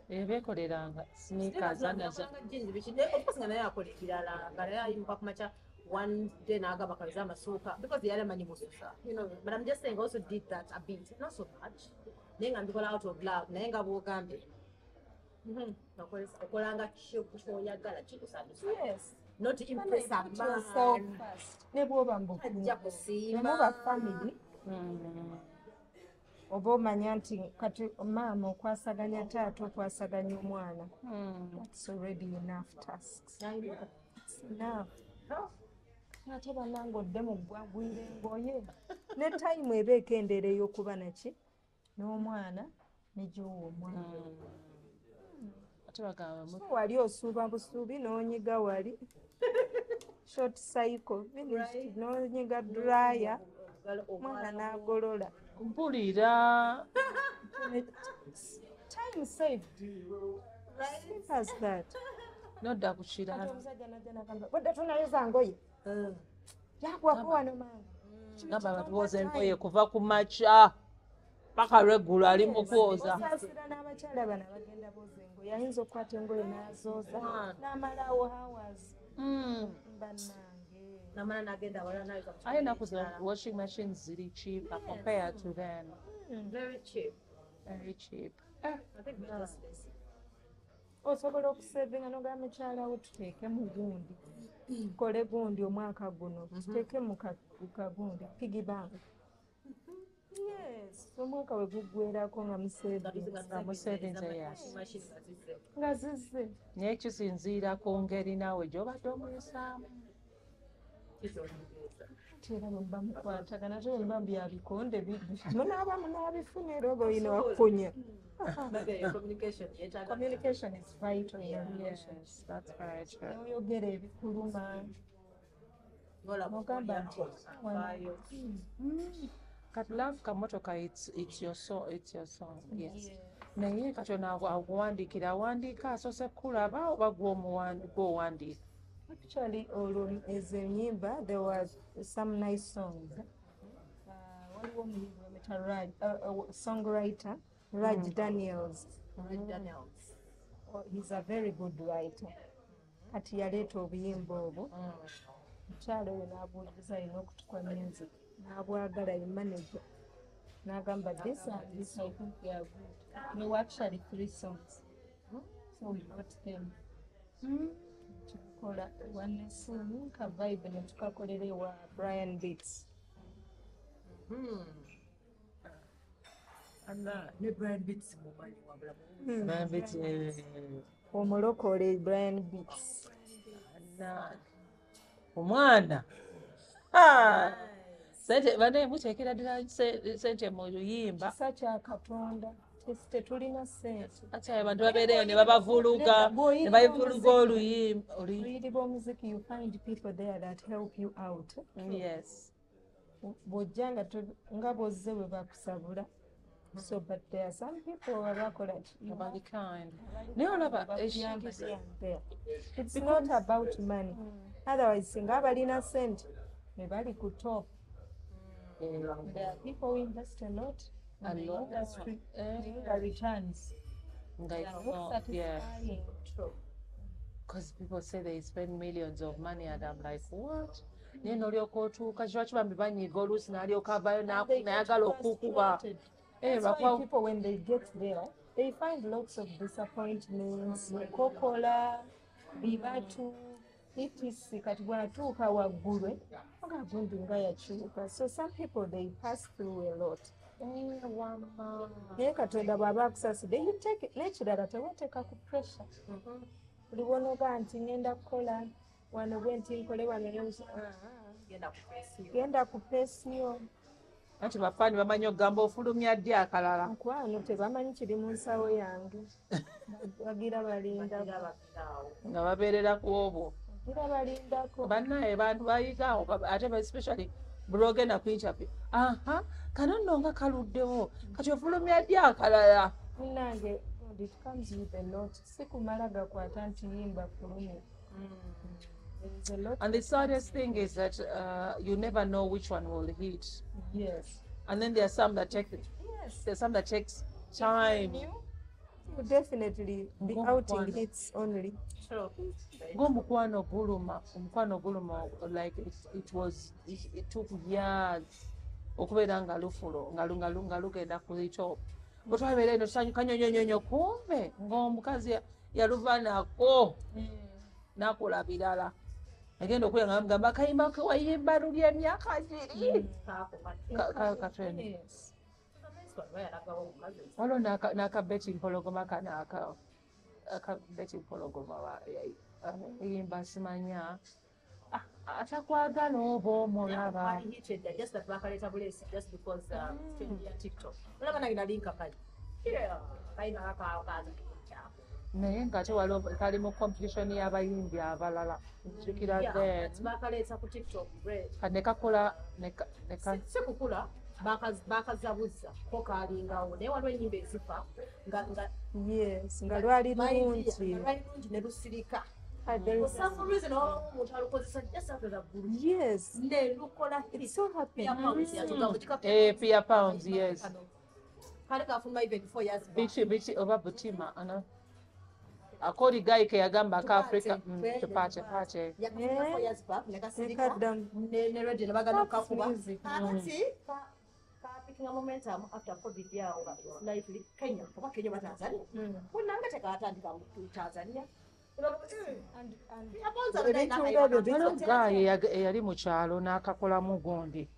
ebyekoleranga sneakers anazo nga naye akola ebirala nga naye ayimuka kumakya one day n'agamba kabiza amasuuka because yali amanyi mususa but I'm just saying also did that a bit not so much naye nga mbikola out of love naye nga bwogambye okolanga kyoyagala kikusanyusa not impress a man ne bwoba ajja kusiima muba family oba omanya nti kati maama okwasaganya taata okwasaganya omwana that's already enough tasks. It's enough. Ate bannange odde mu gwagwira engoye ne tayimu eba ekendeera ey'okuba naki n'omwana ne gy'owa omwana. ate bagamba Wali osuuba busuubi n'onyiga wali short cycle finished n'onyiga dryer omwana n'agolola. mpulira Time saved. Simple as that. nodda ku kirala Omusajja n'ajja n'agamba budde tunayoza ngoye yagwako wano maama. gamba batuwoza engoye kuva ku makya paka lweggulo ali mu kwoza. Osaasira n'abakyala bano abagenda booza engoye ayinza okukwata engoye n'azooza n'amalawo hours. Bannange namala n'agenda wala nayoza mu aye enaku zino washing machines ziri cheaper compared to then. very cheap. Very cheap. I think that's basic. osobola okusevinga n'ogamba mukyala wo tuteeke mu gundi tukole gundi omwaka guno tuteeke mu kagundi piggy bank. Yes, omwaka we guggwerako nga Musevinze yes. nga zizze. Naye kisinziira ku ngeri naawe gy'obadde omuyisaamu. Era bwe muba mukwatagana ate bwe muba bya bikonde bibbi munaaba munaabifuna era oba oyina wakunya. Communication is vital in a relationship. Yes, that's very true. N'oyogera ebikuluma n'ogamba nti Kati love kamotoka it's your song. Yes. Naye kati ono akuwandiikira awandiika asoose kulaba oba gw'owandiika. actually olwo ezo ennyimba there was some nice songs. Waliwo omuyimbi bamuyita songwriter Raj Daniels. He's a very good writer. Kati yaleeta obuyimba obwo omukyala oyo n'abuuliriza alina okutukwa music n'abwagala ye manager n'agamba this and this I think they are good. There were actually 3 songs so we got them. Tukola oneness ka vibe ne tukakolera ewa Brian Beats. ne Brian Beats mumanyi wabula Omulokole Brian Beats. Omwana sente bane muteekera ddala sente mu luyimba Kisa kya Katonda tetulina ssente. ate abantu babeereyo ne babavuluga ne bayivuluga oluyimba. Oyiriba omuziki you find people there that help you out. Yes. Bw'ojja nga bozze bwe bakusabula. So but there are some people who abakola Nobody kind. Naye olaba ekiyigiza. It's not about money. Otherwise singa abalina ssente ne bali ku top. There are people who invest a lot in the industry. The returns. Yeah. Because people say they spend millions of money and I'm like, what? Naye n'olyoka otuuka kiba bambi banyiiga oluusi n'alyoka avaayo n'ayagala okukuba. That's why people when they get there they find lots of disappointments. Kokola bibatu etc. Kati bw'atuuka waggulu nga gundi nga yakyuka. So some people they pass through a lot. Naye Katonda bw'aba akusasudde you take it n'ekirala teweeteeka ku pressure. Buli bw'onooga nti ngenda kukola wano bwe nti nkole wano genda ku peesiyo. Anti bafaani bamanyi okugamba ofulumya ddi akalala. Nkwano tebamanyi kiri mu nsawo yange. Bagira balindako. Nga babeerera ku obwo. Bagira balindako. Bannaye bantu bayigaawo ate especially bulogenda ku interview. Kano nno nga kaluddewo kati ofulumya ddi akalala. Munnange it comes with a lot. Si kumala gakwata nti yimba fulumya. And the saddest thing is that you never know which one will hit. Yes. And then there are some that take there's some that takes time. You definitely the outing hits only. Omukwano guluma like it took years okubeera nga lufulo nga lugenda ku top. Bwetwabeera eno tusanyuka nyonyonyonyo kumbe ng'omukazi yaluvanako nakola birala. Agenda okulya nga mugamba akayimba ke wayimba luli emyaka giri. Katwene. one bayalagawo omukazi waliwo n'akabeti mpologoma kano akabeti mpologoma yimba simanya atakwagala oba omulaba just that bakaleeta bulesi just because trend ya tiktok olaba nange nalinka kali kalina kakaaza naye ng'ate waliwo kali mu competition y'abayimbi abalala njukira bakaleeta ku tiktok ne kakola si kukula bakazabuza ko kalingawo naye waliwo ennyimba ezifa nga lwali lungi ne lusirika Yes. It's so happy. Pia pounds, yes. Kale kafuluma even 4 years back. Bichi oba butima ana. Akoli guy ke yagamba ka Africa tupache. Yakafuluma 4 years back nekasirika ne radio ne bagana kakuba. Ati picking a momentum after COVID yawo slightly Kenya kuba Kenya ba Tanzania. Kunanga tekatandika mu Tanzania. Eyali mu kyalo n'akakolamu gundi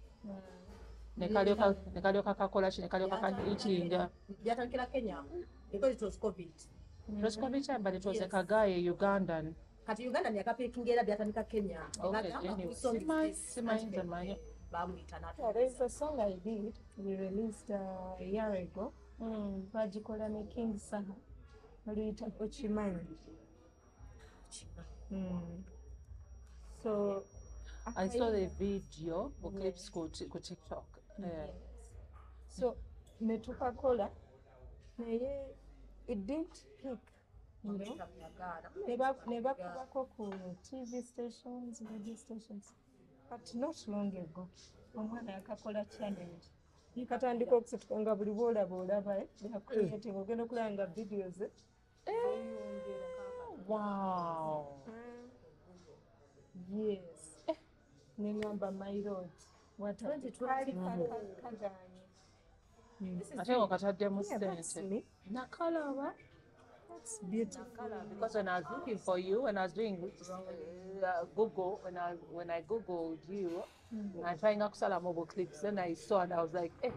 ne kalyoka kakola ki ne kalyoka kayikinga byatandikira Kenya because it was COVID. It was COVID time, but it was a kagaye Ugandan. Kati Ugandan yakapikinga era byatandika Kenya. Simanyi nze There is a song I did, we released a year ago. Bagikola ne King Saha. Luyita Ochimanyi. So I saw the video or clips go TikTok. So netukakola naye it didn't pick, you know. Never ku TV stations, radio stations. But not long ago, omwana yakakola challenge. Katandika okusetukanga buli bwolaba yakuleete ogenda okulanga videos. Wow. Yes. Nengamba my lord. What a ate okataddemu sente nakalaba. That's beautiful. Because when I was looking for you, when I was doing Google, when I googled you, and trying to mobile clips, then I saw and I was like, "Eh,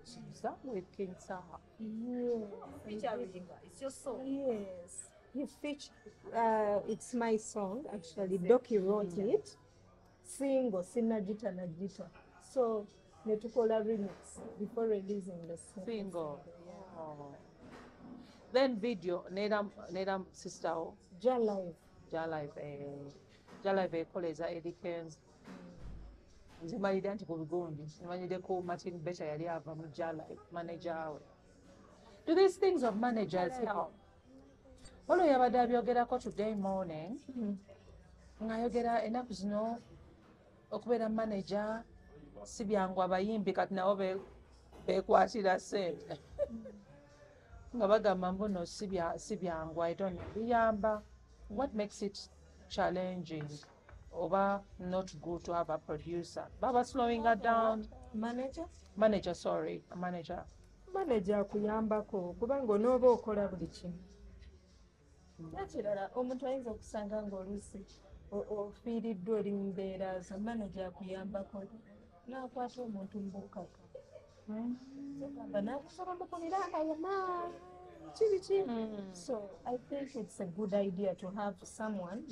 she's that with King Saha." Featuring, it's your song. Yes. You feature. It's my song actually. Doki wrote it. Single, Sinajita Najita. So netukola remix before releasing the single. Oh. Then video, Nedam sister Jalive. Jalive ekoleza Eddie Kenz. Nzimalide nti ku Bugundi. Nzimanyide ko Martin Becha yali ava mu Jalive, manager we. Do these things of managers help? Waliwo yabadde abyogerako today morning. Ng'ayogera ennaku zino okubeera manager si byangu abayimbi kati nabo beekwatira ssente. Nga bagamba mbuno si byangu, I don't know. Biyamba. What makes it challenging or not good to have a producer? Baba slowing her down. Manager, sorry. A manager. Manager akuyambako kubanga onooba okola buli kimu. Ekirala omuntu ayinza okusanga ng'oluusi ofiiriddwa oli mu mbeera zo, manager akuyambako n'akwata omuntu mu bukaka. So I think it's a good idea to have someone.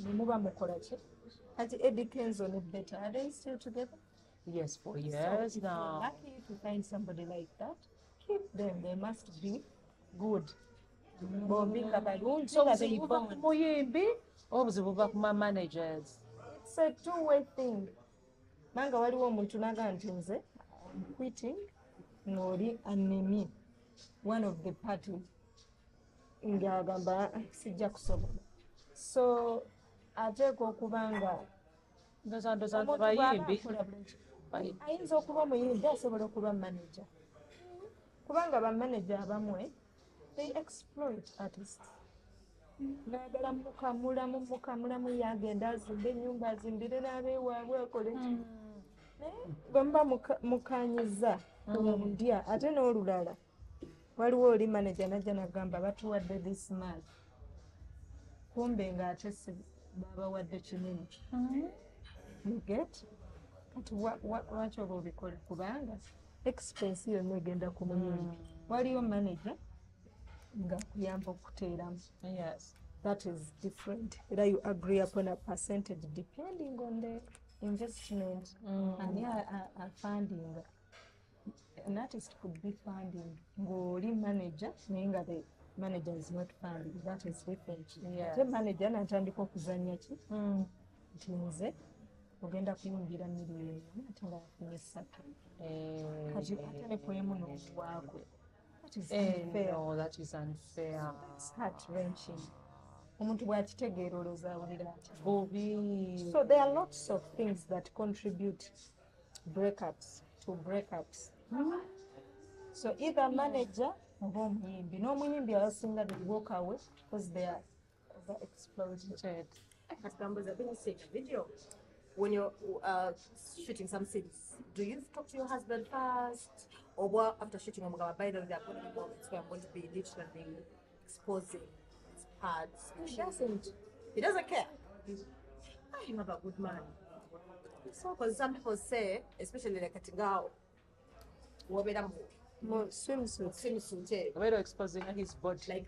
As Eddie Kenzo and Better, are they still together? Yes, for years so now. If you're lucky to find somebody like that, keep them. They must be good. So muyimbi obuzibu buva ku managers. It's a two-way thing. Manga waliwo omuntu naga nti nze I'm quitting ng'oli anemi one of the party ng'agamba sijja kusobola. So ateekwa okuba nga bayimbi ayinza okuba omuyimbi asobola okuba manager kubanga bamanager abamwe they exploit artists. Naagala mukamulamu yagenda azimba ennyumba azimbire n'abeewaabwe akole ki bwe muba mukanyiza ndya ate n'olulala waliwo oli manager najja nagamba batuwadde this much kumbe ng'ate babawadde kinene. You get kati lwaki oba obikola kubanga expense yonna egenda ku muyimbi waliyo manager nga kuyamba okuteeramu. Yes. That is different. Either you agree upon a percentage depending on the investment and funding. An artist could be funding ng'oli manager naye nga the manager is not funding. That is different. Ate manager n'atandika okuzannya ki nti nze ogenda kuyimbira miliyoni ate nga yafunye 3 kati ate ne poemu n'obuwaako. That is unfair. No, that is unfair. It's heart-wrenching. Omuntu bw'akitegeera olowooza awulira atya. Bubi. So there are lots of things that contribute to breakups. So either manager oba omuyimbi. N'omuyimbi abasinga they walk away because they are overexploited. I've been seeing a video. When you're shooting some scenes, do you talk to your husband first? Or what, after shooting, by the way, there are going to be moments where I'm going to be literally exposing his parts. He doesn't. He doesn't care. I have a good man. So, because some people say, especially like at Tingao, swimsuit. We're exposing his body. Like,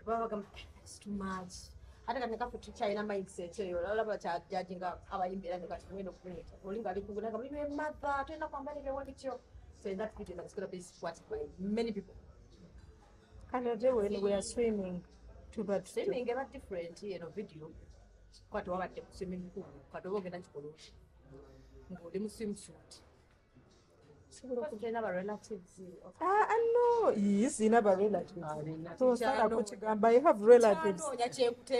it's too much. Ate kati nekafuti China mindset eyo olaba kyajajinga abayimbira ne kati mweno kunyita olinga ali kuguna kama ibe mother tena kwamba ni wewe kityo. So in that video that's going to be watched by many people. Canada when we are swimming to that Swimming is different video. Kwati wabadde ku swimming pool kwati ogenda kikolo ng'oli mu swimsuit. Relatives. No, yes, in our relatives. So, Sarah Kuchigamba, I have relatives.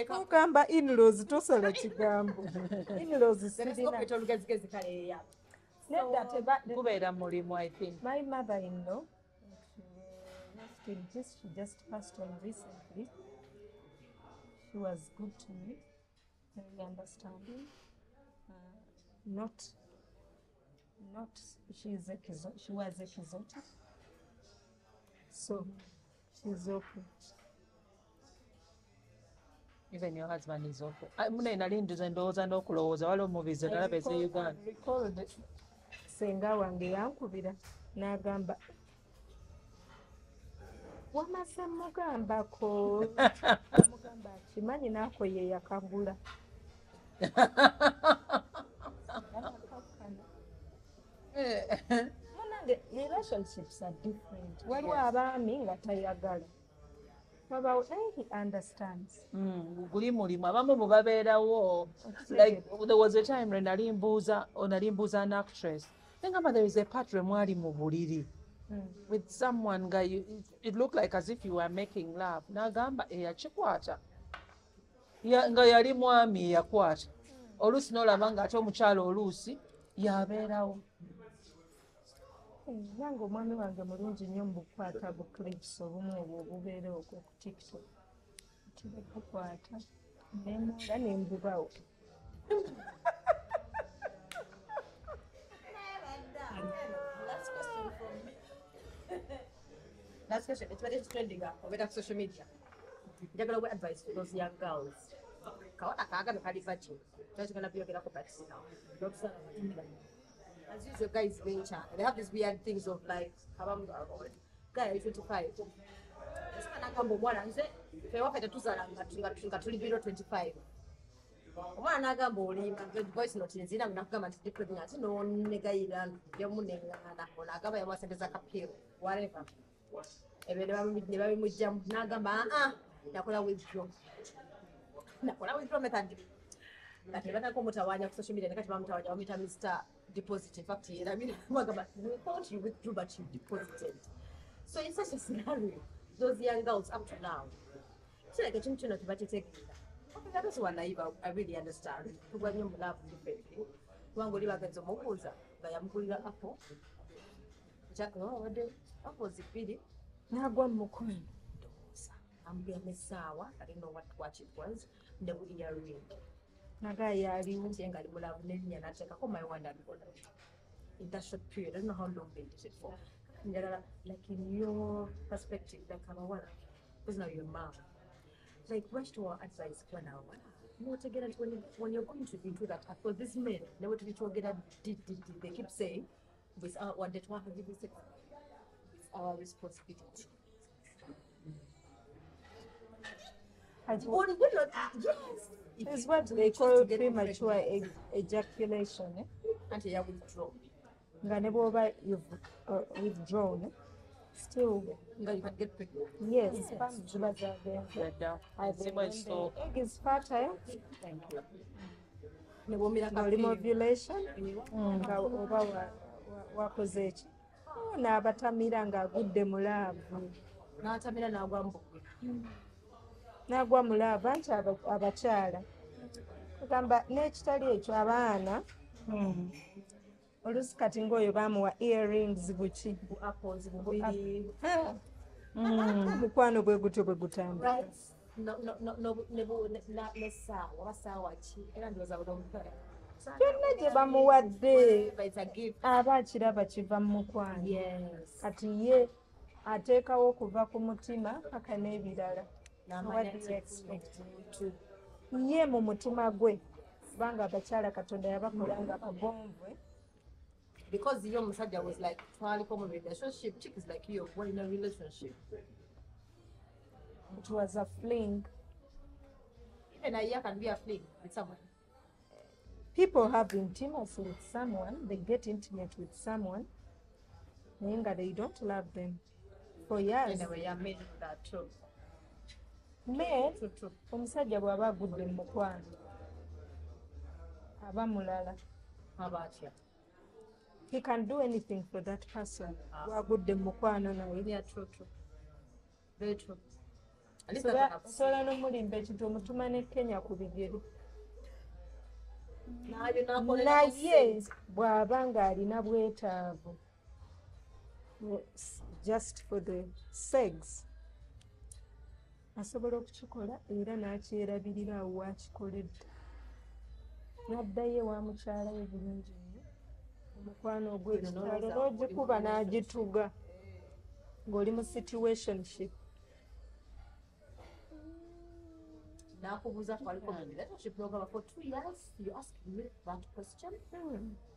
Kugamba in-laws, to Sarah Chigambo. In-laws is sitting. I think. My mother-in-law, she just passed on recently. She was good to me, very understanding. She was a Kizoti. So she's okay. Even your husband is okay. Mune nalinduza ndowooza n'okulowooza waliwo movies endala eze Uganda. I recalled senga wange yankubira n'agamba wamaze mugambako mugamba kimanyi naako ye yakagula. The relationships are different. Waliwo abaami nga tayagala. He understands. Guli mulimu abamu bwe babeerawo. Like there was a time when nalimbuuza an actress. Ngamba there is a part where mwali mu buliri with someone guy. It looked like as if you were making love. N'agamba eyakikwata nga yali mwami yakwata. Oluusi n'olaba ng'ate omukyalo oluusi yabeerawo. Nange omwami wange mulungi nnyo mu bukwata bu clips obumu obwo obubeera okwo ku TikTok. Tibukwata nemunda nembubawo. Last question. It's very trending over social media. Njagala what advice for those young girls? Kaona kaagano kali vachi. Twagala byogera ko practice now. As usual, guys venture. They have these weird things of like, guy 25. Nakambo mwana nze fewapeta tuzala nga tuli 25. Omwana n'agamba olimba voice note nzina nakugamba nti pregnant n'onegayira yamunengana n'agamba yamwasendeza kapiro whatever. Ebe ne babimujjamu n'agamba nakola withdraw method. Kati batako mutawanya ku social media nekati bamutawanya bamita Mr. Deposit. In fact, we thought you withdrew but you deposited. So in such a scenario, those young girls up to now, it's like a chinchino to budget. Okay, that is one naive. I really understand. When you love differently, one go live against Mokuza, by Amkula Apple. Jack, oh, Apple is pretty. Now go Mokun. I'm being Sawa. I don't know what it was. The earring. Nagayali Ngali Mulav Nenya Nataka. Oh, my wonder. In that short period, I don't know how long they did it for. Like in your perspective, like Kamawana, because now your mom. Like, rush to our advice for now. You to get it when you're going to into that. For this men, they want to get did. They keep saying, without what they want to give you sex. our responsibility. As But we not, yes. It's what they call premature ejaculation. Until you withdraw. Nga ne bw'oba you've withdrawn, still, You can get pregnant. yes, sperm ziba zaagenze. Ziba so. Egg is fertile. Thank you. Ne bw'omira Ng'oli mu kafiyu. ovulation, nga oba wakoze eki. N'abatamira ng'agudde mu laavu. N'atamira n'agwa mu bugwe. N'agwa mu laavu anti abakyala. Kugamba n'ekitali ekyo abaana, oluusi kati ng'oyo baamuwa earrings buki. Bu apples, bubiri. Omukwano bwe gutyo bwe gutambula. Right. N'essaawa, oba ssaawa ki? Era ndowooza buli omuntu Kyonna gye bamuwadde but it's a gift. aba akiraba kiva mu mukwano. Yes. Kati ye ateekawo okuva ku mutima paka n'ebirala. N'amanya What do you expect expect? Ye mu mutima gwe kubanga abakyala Katonda yabakola nga bagonvwe. Because your omusajja was like twaliko mu relationship, chick is like you, we're in a relationship. It was a fling. Even a year can be a fling with someone. People have intimacy with someone, they get intimate with someone, naye nga they don't love them. For years, Anyway, you're made of that too. me True, true. omusajja bw'aba agudde mu mukwano aba mulala. How about you? He can do anything for that person bw'agudde mu mukwano naye. Yeah, true, true. Very true. At least that's what I've seen. Osobola n'omulimba ekintu omutuma ne Kenya ku bigere. Naye bw'aba ng'alina bwetaavu just for the sex, asobola okukikola era n'akyerabirira awo wakikoledde. N'addayo ewa mukyala we bulungi nnyo. Omukwano ogw'ekitalo n'ogikuba n'agituga ng'oli mu situationship. Nakubuuza twaliko mu relationship n'ogamba for 2 years you ask me that question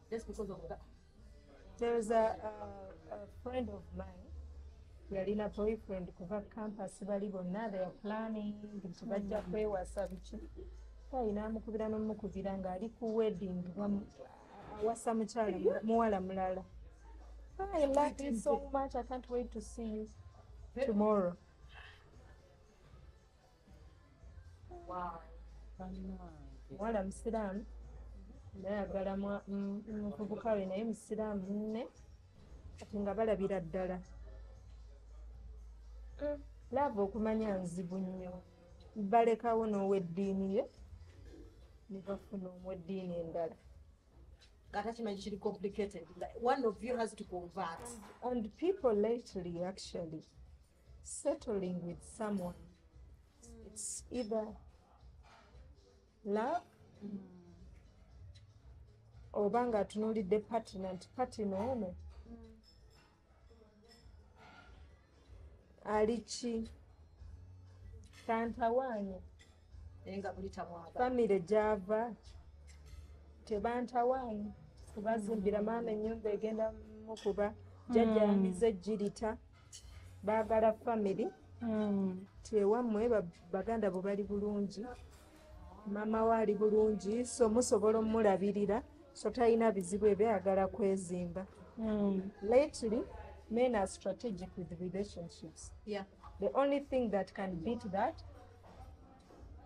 just because of that. There was a friend of mine yalina boyfriend kuva campus bali bonna they are planning nti bajja kwewasa biki. Alina amukubira n'omukubira ng'ali ku wedding awasa muwala mulala. I love you so much, I can't wait to see you tomorrow. Wow. Muwala musiraamu nayagala muvubuka we naye musiraamu munne kati nga balabira ddala. Laava okumanya nzibu nnyo. Balekawo n'ow'eddiini ye ne bafuna omw'eddiini endala. Attachment is complicated. Like one of you has to convert. And people lately actually settling with someone, it's either love oba nga atunuulidde partner nti partner ono ali ki tantawaanye Enga buli tamwaba. famire gy'ava tebantawaanye kubazimbira maama ennyumba egenda mukuba jjajja yamize ejjirita baagala famire tewammwe baganda bwe bali bulungi maama we ali bulungi so musobola omulabirira so talina bizibu ebyayagala kwezimba. Lately men are strategic with relationships. Yeah. The only thing that can beat that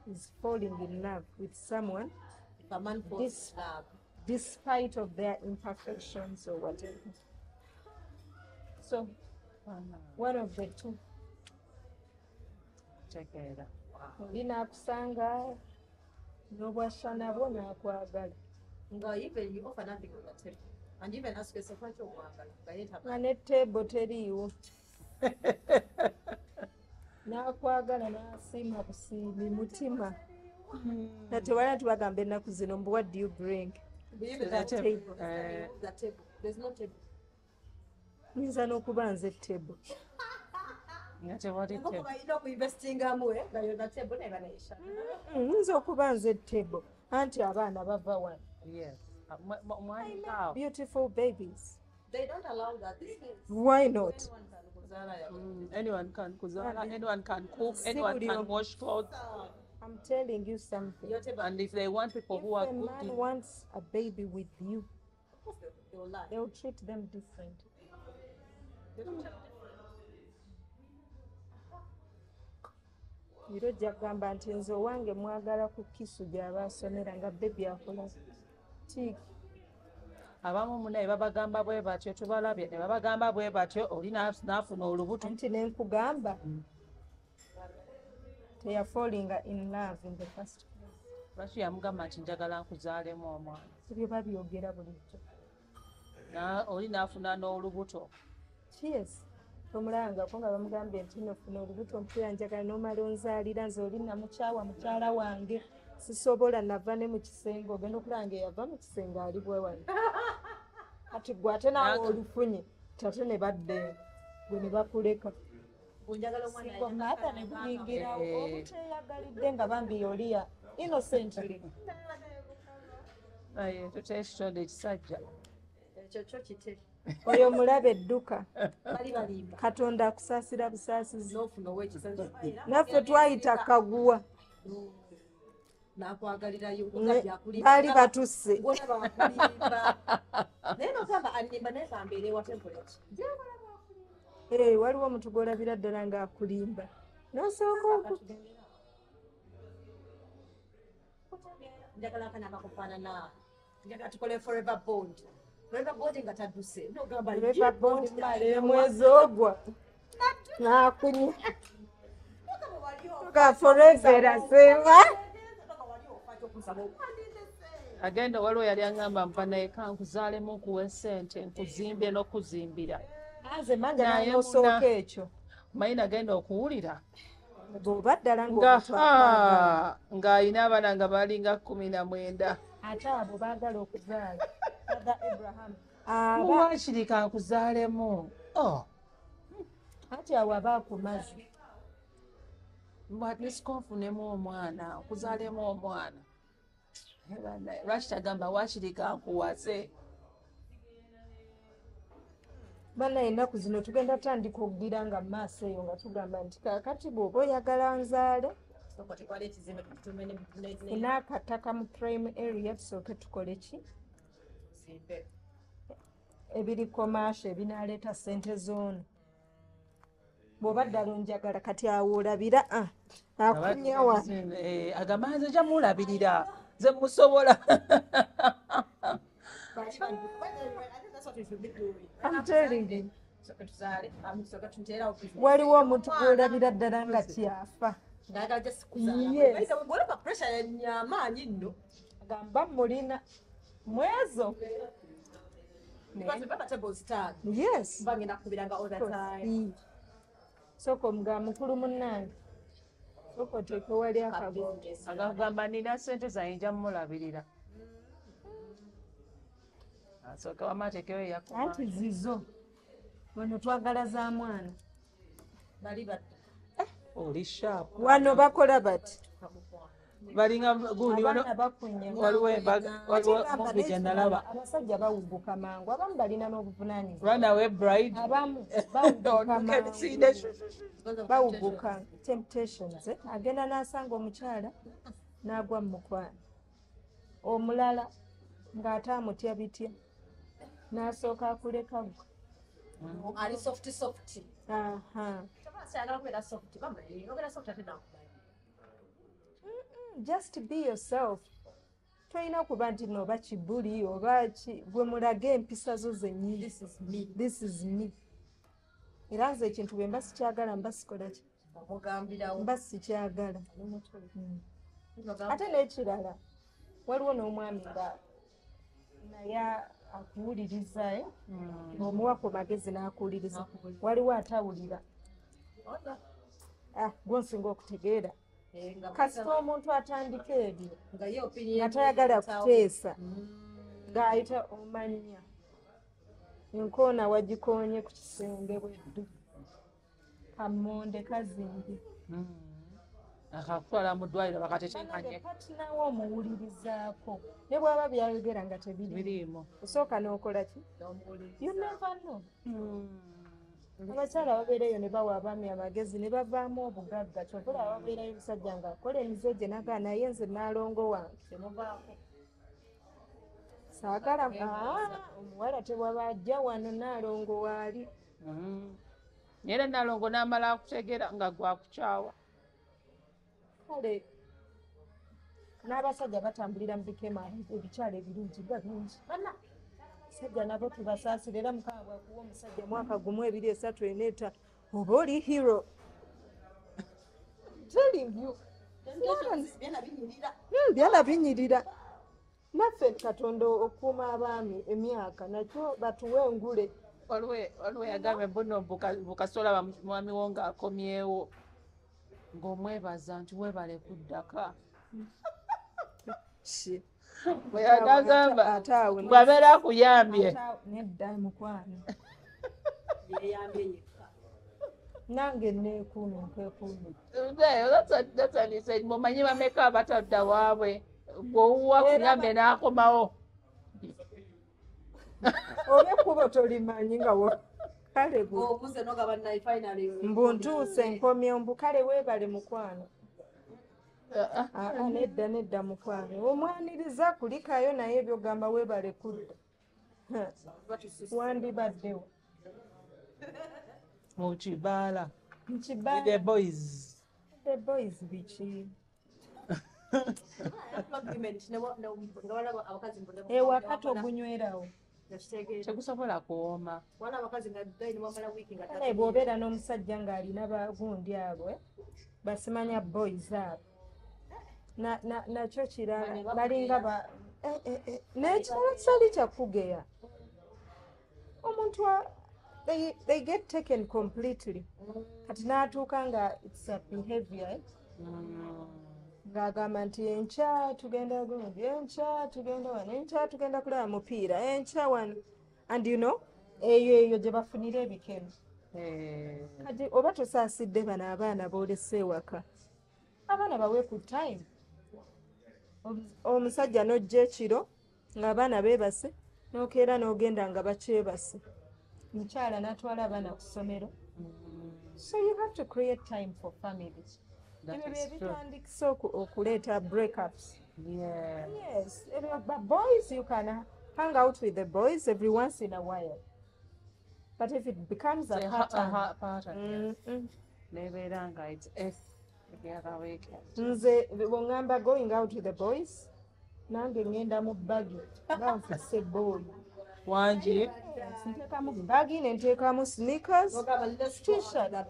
is falling in love with someone If a man falls in love, despite of their imperfections or whatever. So one of the two. Tegeera. Oli n'akusanga n'obwasha nabwo n'akwagala nga even you offer nothing on the table. And even ask yourself, what you want, nga ne tebo teriiwo n'akwagala n'asiima busiimi mutima na tewala tubagamba ennaku zino mbu what do you bring even that that table. table. The table. There's no table. nyinza n'okuba nze tebo Nga tewali Ngoko tebo. bayina okuyinvestingamu nga yona table neba naisha. nyinza okuba nze tebo anti abaana bava wano Yes. Why how? beautiful babies They don't allow that. This is why not Anyone can kuzala, anyone can cook, anyone can wash clothes. I'm telling you something. And if they want people who are If a good man in wants a baby with you, They'll lie. they'll treat them different. Iro jagamba nti nze owange mwagala ku kisu gy'aba asomera nga bebi akola tiki. abamu munaye babagamba bwe batyo tubalabye ne babagamba bwe batyo oli n'afuna olubuto Anti nenkugamba they are falling in love in the first place. lwaki yamugamba nti njagala nkuzaalemu omwana Ebyo babyogera bulijjo. oli n'afuna n'olubuto Cheers. Tomulangako nga bamugambye nti nofuna olubuto mpulira njagala n'omala onzaalira nze oli namukyawa mukyala wange sisobola nava ne mu kisenge ogenda okulanga eyava mu kisenge ali bwe wali kati gwe ate naawe olufunye tate ne badde gwe ne bakuleka ate ne buyingirawo obuteeyagalidde nga bambi oliya innocently. naye tuteekitonde ekisajja ekyo kyo kite oyo mulabe edduka bali balimba katonda akusaasira busaasizi n'ofuna ow'ekisazo naffe twayita kaguwa n'akwagalirayo baali batusse bona bakulimba naye nogamba alimba naye kambeera ewa temporate waliwo omuntu gw'olabira ddala ng'akulimba n'osooka njagala akana akakufaanana njagala tukole forever bond nga tadduse nogamba mwezi ogwa n'akunya ka forever asemba agenda waliwo yali aŋŋamba mpa naye kankuzaalemu nkuwa essente nkuzimbye n'okuzimbira nze manja naye osooka ekyo manyi nagenda okuwulira bw'oba ddala ng'ayina abaana nga balinga 19 ate abo baagala okuzaala aga Abraham muwaakiri kankuzaalemu ati awo aba akumazi atisikonfunemu omwana nkuzaalemu omwana lwaki tagamba waakiri kankuwase bana ennaku zino tugenda tandika okugira nga maaso eyo nga tugamba nti kakati bw'oba oyagala nzaale enaakataka mu prime area tusooke tukole ki ebiri komasho ebinaaleeta ssente zoono bw'oba ddala onjagala kati awo olabira akunyawa agamba nze gya mulabirira nze musobola waliwo omuntu gw'olabira ddala nga kyafa amaanyi nno gamba mulina mwezo yes sooka omugamba mukulu munnange sooka oteeke wali akagonde agagamba nina ssente zayinja mumulabirira asooka wamateekewo eyakuma anti zizo wano twagala za mwana oli shaapu wano bakola bati balinga gundi waliwo muvi gye nalaba abasajja bawuguka mangu abamu balina n'obuvunaanyizibwa runaway bride abamu bawuguka temptations agenda n'asanga omukyala n'agwa mu mukwano omulala ng'ate amutya bitya n'asooka akuleka gwe ali soft just be yourself tolina kuba nti nooba kibuli oba bwe mulaga empisa zo zennyini this is me era nze ekintu bwe mba sikyagala mba sikola ki mba sikyagala ate n'ekirala waliwo n'omwami nga naye akuwuliriza ng'omuwa ku magezi n'akuwuliriza waliwo atawulira gwonsinga okutegeera kasita omuntu atandika ebyo nga tayagala kuteesa ng'ayita omanya enkoona wagikonye ku kisenge bweddu kammonde kazimbye akakutwala mu ddwaliro bakatetenkanye patinawo omuwulirizaako ne bw'aba byayogera nga tebiriimu osooka n'okola ki you never know abakyala babeerayo ne bawa abaami amagezi ne bavaamu obugagga kyokula babeerayo omusajja ng'akola emize gye nagaa naye nze naalongo wange temuvaako saagala omuwala tewaba ajja wano naalongo waali era nalongo n'amala akutegera nga gwakukyawa kale n'abasajja batambulira mu bikema ebikyala ebirungi nga bingi abasajja nabo tubasaasira era mukama bwakuwa omusajja mwaka gumu 2 3 4 oba oli hero byala binyirira naffe katonda okuuma abaami emyaka nakyo batuwe engule waliwo yagambye buno bukasola mwami wo ng'akomyewo ng'omwebaza nti weebale kuddaka bweyagamba bw'abeera akuyambye nedda mukwano nange neekuumi nkekuumi mumanyi bameka abatadda waabwe bw'owuwa kuyambye n'akomawo oba ekkubo tolimanyi nga kale mbuntuuse nkomye mbu kale weebale mukwano nedda mukwano omwaniriza kulikayo naye byogamba weebale kudda wandibaddewo mukibaala the boys biki ewaka togunywerawo tegusobola kuwoma kale bw'obeera n'omusajja ng'alina bagundi abwe basimanya boys abo nakyo kirala balinga n'ekirala kyali kyakugeya omuntu they get taken completely kati n'atuuka nga it's a behavior ng'agamba nti enkya tugenda gundi enkya tugenda wano enkya tugenda kulaba mupiira enkya wano and you know eyo gye bafunira ebikemo kati oba tosaasidde bano abaana boolese ewaka abaana bawe ku time omusajja n'ojja ekiro ng'abaana beebase n'okeera n'ogenda nga bakyebase mukyala n'atwala abaana ku ssomero so you have to create time for family ebyo byebitandikisa okuleeta breakups yes but boys you can hang out with the boys every once in a while but if it becomes a pattern nebeera nga it's nze bw'oŋŋamba going out with the boys nange ŋŋenda mu bagi nga nfuse boy wangi nteekamu bagi nenteekamu sneakers t-shirt out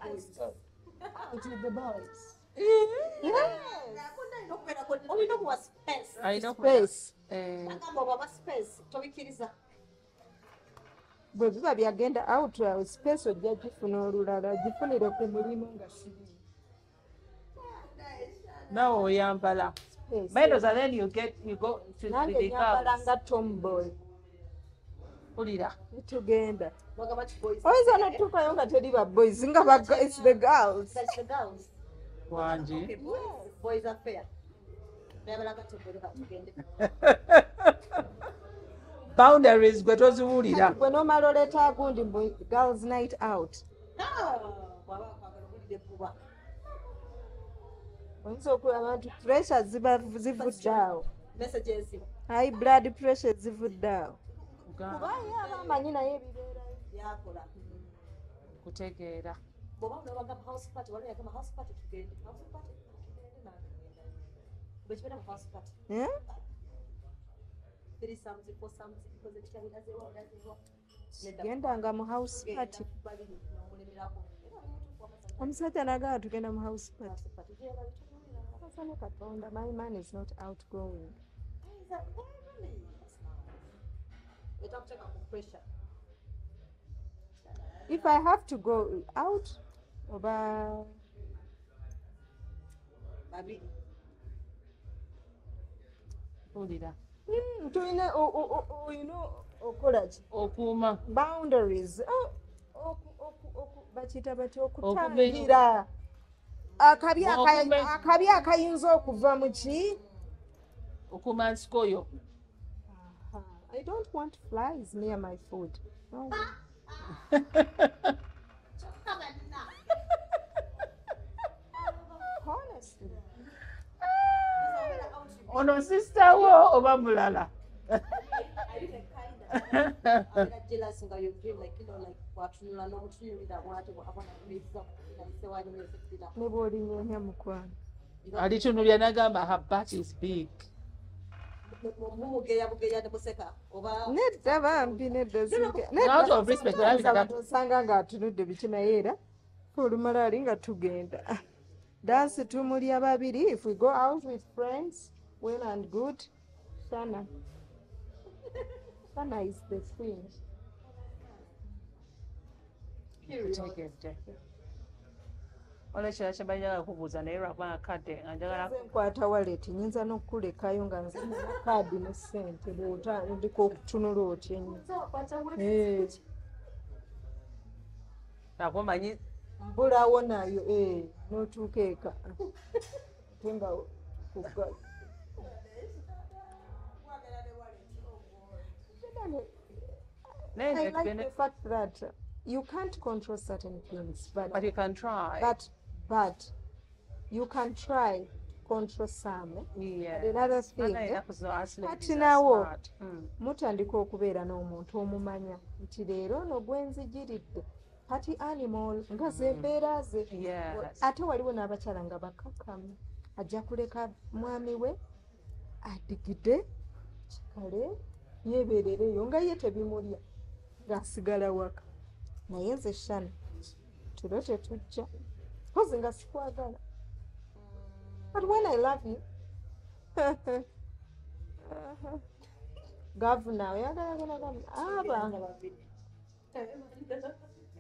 with the boys bwe biba byagenda out space ojja gifuna olulala gifunire ku mulimu nga siri nawe oyambala Mendoza then you go to the girls nga tomboy ulira tugenda oyinza notuukayo nga teri ba boys nga it's the girls wangi boundaries gwe toziwulira gwe nomala oleeta agundi girls night out oyinza okuba abantu pressure zivudde awo high blood pressure zivudde awo kubayo abamanyi naye ebibeerayo kutegeera gendanga mu house party omusajja nagala tugenda mu house party asane katonda my man is not outgoing if I have to go out oba ulira tulina olina okolaki okuuma boundaries bakiyita bati okutangira akabi akayinza okuva mu ki okuuma nsiko yo I don't want flies near my food. No. oba mulala. jealous nga you feel like watunula n'omutunulira bwati abona sewanyimesekira ne bw'olinyonya mukwano alitunulya n'agamba her butt is big. mumugeya bugeya nemuseka oba nedda bambi nedda Out of respect, osanga ng'atunudde biki naye era olumala ali nga tugenda dansi tumulya babiri. If we go out with friends well and good. Shana is the queen. olwekira kyebanjagala kubuuza naye lwakuba akadde nga njagala nkwata wallet nyinza n'okukulekayo nga nzina kaadi ne ssente bw'otandika okutunula otya ennyo nako manyi mbulawo nayo n'otuuka eka ate nga kugali I like the fact that you can't control certain things, but you can try. But you can try control some. Yeah. And another thing, kati nawo mutandika okubeera n'omuntu omumanya nti leero ono gwenzigiridde kati animal nga zembeera ze. Ate waliwo n'abakyala nga bakakamu ajja kuleka mwami we adigide kikale yeebeerereyo nga ye tebimulya ng'asigala waka. Naye nze Shana tulo tetujja kozi nga sikwagala, but when I love you gavuna oyagala aba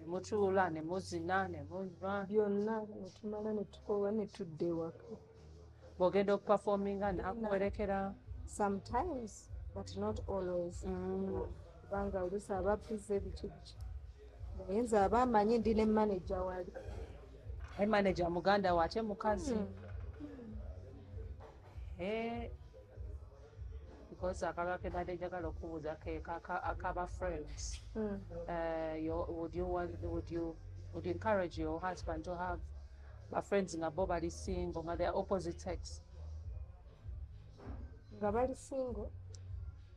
mutuula ne muzina ne munywa byonna netumala netukola netudda ewaka. bw'ogenda okuperforminga nakuwerekera sometimes but not always. Kubanga oluusi abapize ebikiki naye nze aba amanyi ndi ne manager wali. manager muganda waate mukazi. Because akagake nadde njagala okubuuza akaba friends. Would you encourage your husband to have friends nga bo bali single nga they are opposite sex? Nga bali single?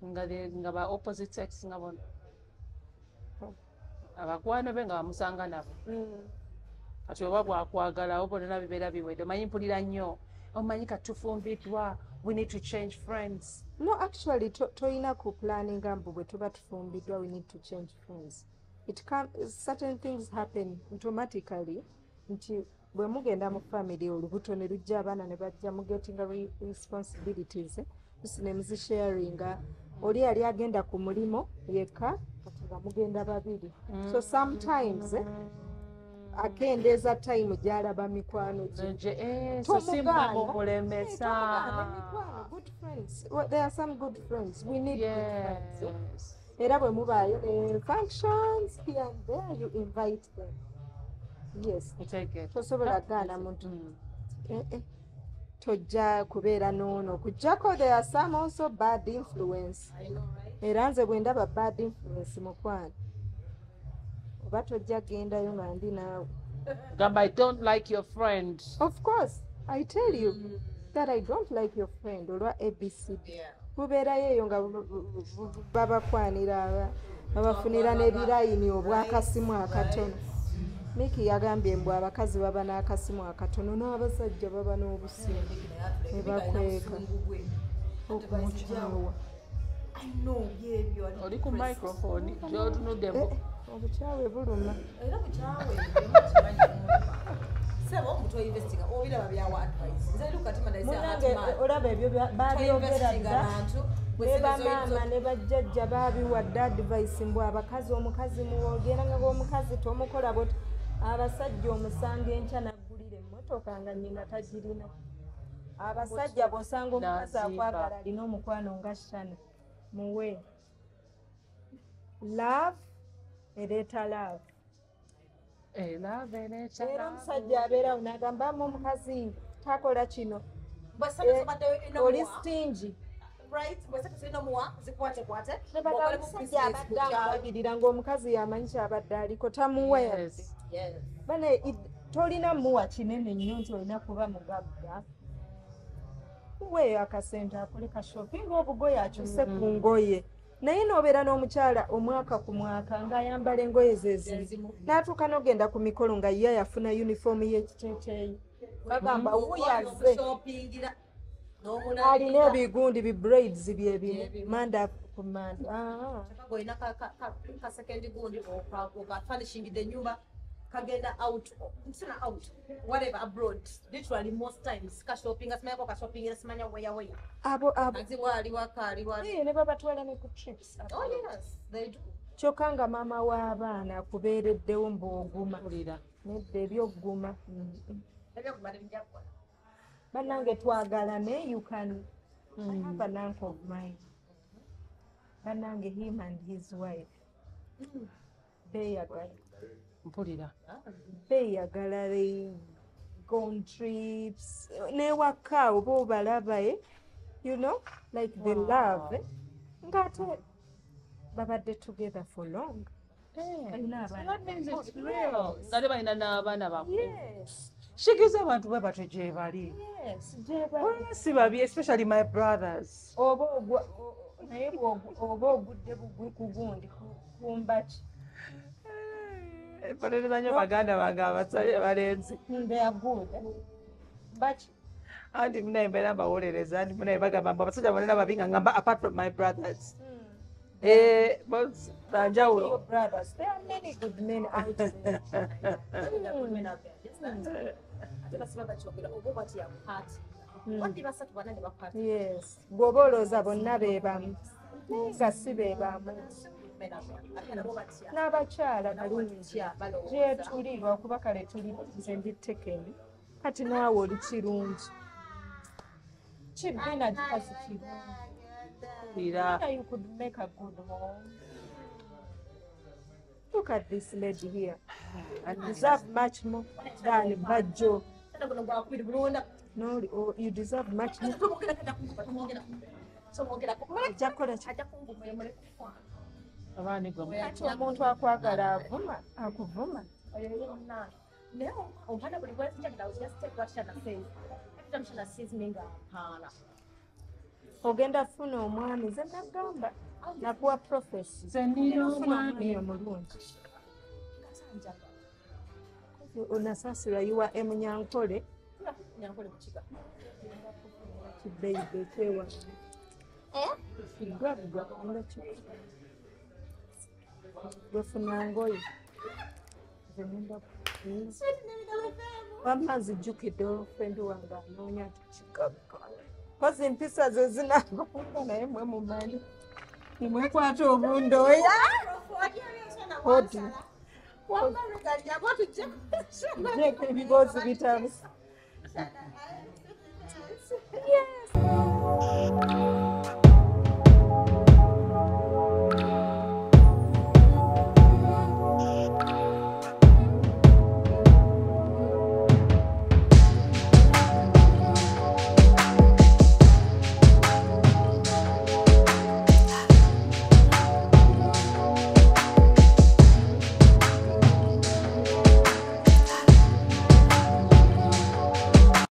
Nga ba opposite sex nga bona. Abakwano be nga bamusanga nabo. Kati oba bwakwagala obona bibeera biwedde omanyi mpulira nnyo omanyi katufumbiddwa we need to change friends. No, actually toyina ku planning mbu bwe tuba tufumbiddwa we need to change friends. Certain things happen automatically nti bwe mugenda mu family olubuto ne lujja abaana ne bajja mugetinga responsibilities ne muzisharinga oli yali agenda ku mulimo yekka kati nga mugenda babiri. So sometimes akendeeza time gy'alaba mikwano gye. Good friends. Well, there are some good friends. We need good friends. Era bwe mubaayo functions here and there you invite them. Yes. Tosobola gaana muntu. Tojja kubeera n'ono kujjako there are some also bad influence. Era nze bwe ndaba bad influence mukwano oba tojja gendayo nga ndi naawe. Gamba, I don't like your friend. Of course, I tell you that I don't like your friend olwa ABCD. Bubeerayo eyo nga babakwanira babafunira n'ebirayini obwakasimu akatono. Miki yagambye mbu abakazi baba n'akasimu akatono n'abasajja baba n'obusimu ne bakweka okumukyawa. Oli ku microphone gy'otunuddemu. Obukyawe buluma. Era bukyawe sebo omuntu oyinvestinga obiraba byawa advice nze lukati munange olaba ebyo babyogera dda ne bamaama ne bajjajja baabiwadde advice mbw abakazi omukazi muwogeranga ng'omukazi tomukola bwoti abasajja omusanga enkya naggulira emmotoka nga nnyina tagirina. Abasajja bw'osanga omukazi akwagala alina omukwano nga Shana muwe love ereeta love. Era omusajja abeerawo n'agambamu omukazi takola kino oli stingi. Omusajja abadde amulabirira ng'omukazi yamanyi kyabadde aliko tamuwa yadde. Bane tolina muwa kinene nnyo nti olina kuba mugagga. muweeyo akasente akole ka shopping obugoye akyuse ku ngoye naye n'obeera n'omukyala omwaka ku mwaka ng'ayambala engoye zezimu n'atuuka n'ogenda ku mikolo nga ye yafuna yunifoomu y'ekiteeteeyi bagamba wuyaze alina ebigundi bibraids byebimu manda ku manda olina ka second gundi okafanishingidde ennyumba kagenda out whatever abroad literally most times ka shopping asimanyako ka shopping asimanya weya abo aziwali wakali ne babatwala ne ku trips oh yes they do kyokka nga maama w'abaana akubeereddewo mbw'oguma Mpulira. nedda ebyokuguma ebyokumala ebijjakukola bannange twagalane you can I have an uncle of mine bannange him and his wife beeyagala Mpulira. beeyagala they go on trips newaka oba obalaba you know like the love ng'ate babadde together for long balina abaana That means it's real. Nate balina n'abaana bakulu. yes Shikiza abantu bwe batyo gye bali. yes gyeba Si babi, especially my brothers. oba naye oba ogudde ku gundi kumbaki Mponereza nnyo baganda bange abasajja balenzi. they are good baki Anti munaye mbeera mbawolereza anti munaye bagamba mbu abasajja bonna babi nga ngamba apart from my brothers. Banjawulo. your brothers there are many good men out there ate basiba bakyogera oba bati yakupaati wadde basatu bana ne bapaati yes bw'oba olowooza bonna beebamu nga si beebamu ate nabo batya n'abakyala balungi gye tuli lwakuba kale tuli nze ndi tekeni kati naawe oli kirungi kibbina gikazi kirungi Mpulira. you could make a good home. Look at this lady here. And deserve much more than Bajo. ate guno gwakubiri bulonda No, you deserve much more. Ajja kukola ki? ajja kungumule Abaani gwe Kati omuntu akwagala akuvuma. naye omwana buli gwezijagala ojasitekwatyanasei tamushana seasoning ngampaana Ogenda funa omwami ze nagamba nakuwa prophecy. Nze nnina Funa omwami. omulungi. Onasaasirwa yiwa emunyankole nyankole kukiga kibbeeyi ekyewa. Kiggwaggwa olaki gwefuna ngoye wamma nzijjukidde olufendi wange anoonya tikigagga kozi empisa ze zinaga naye mwe mumanyi nimwekwata obundooya odi jeeko ebiboozi bitamu yes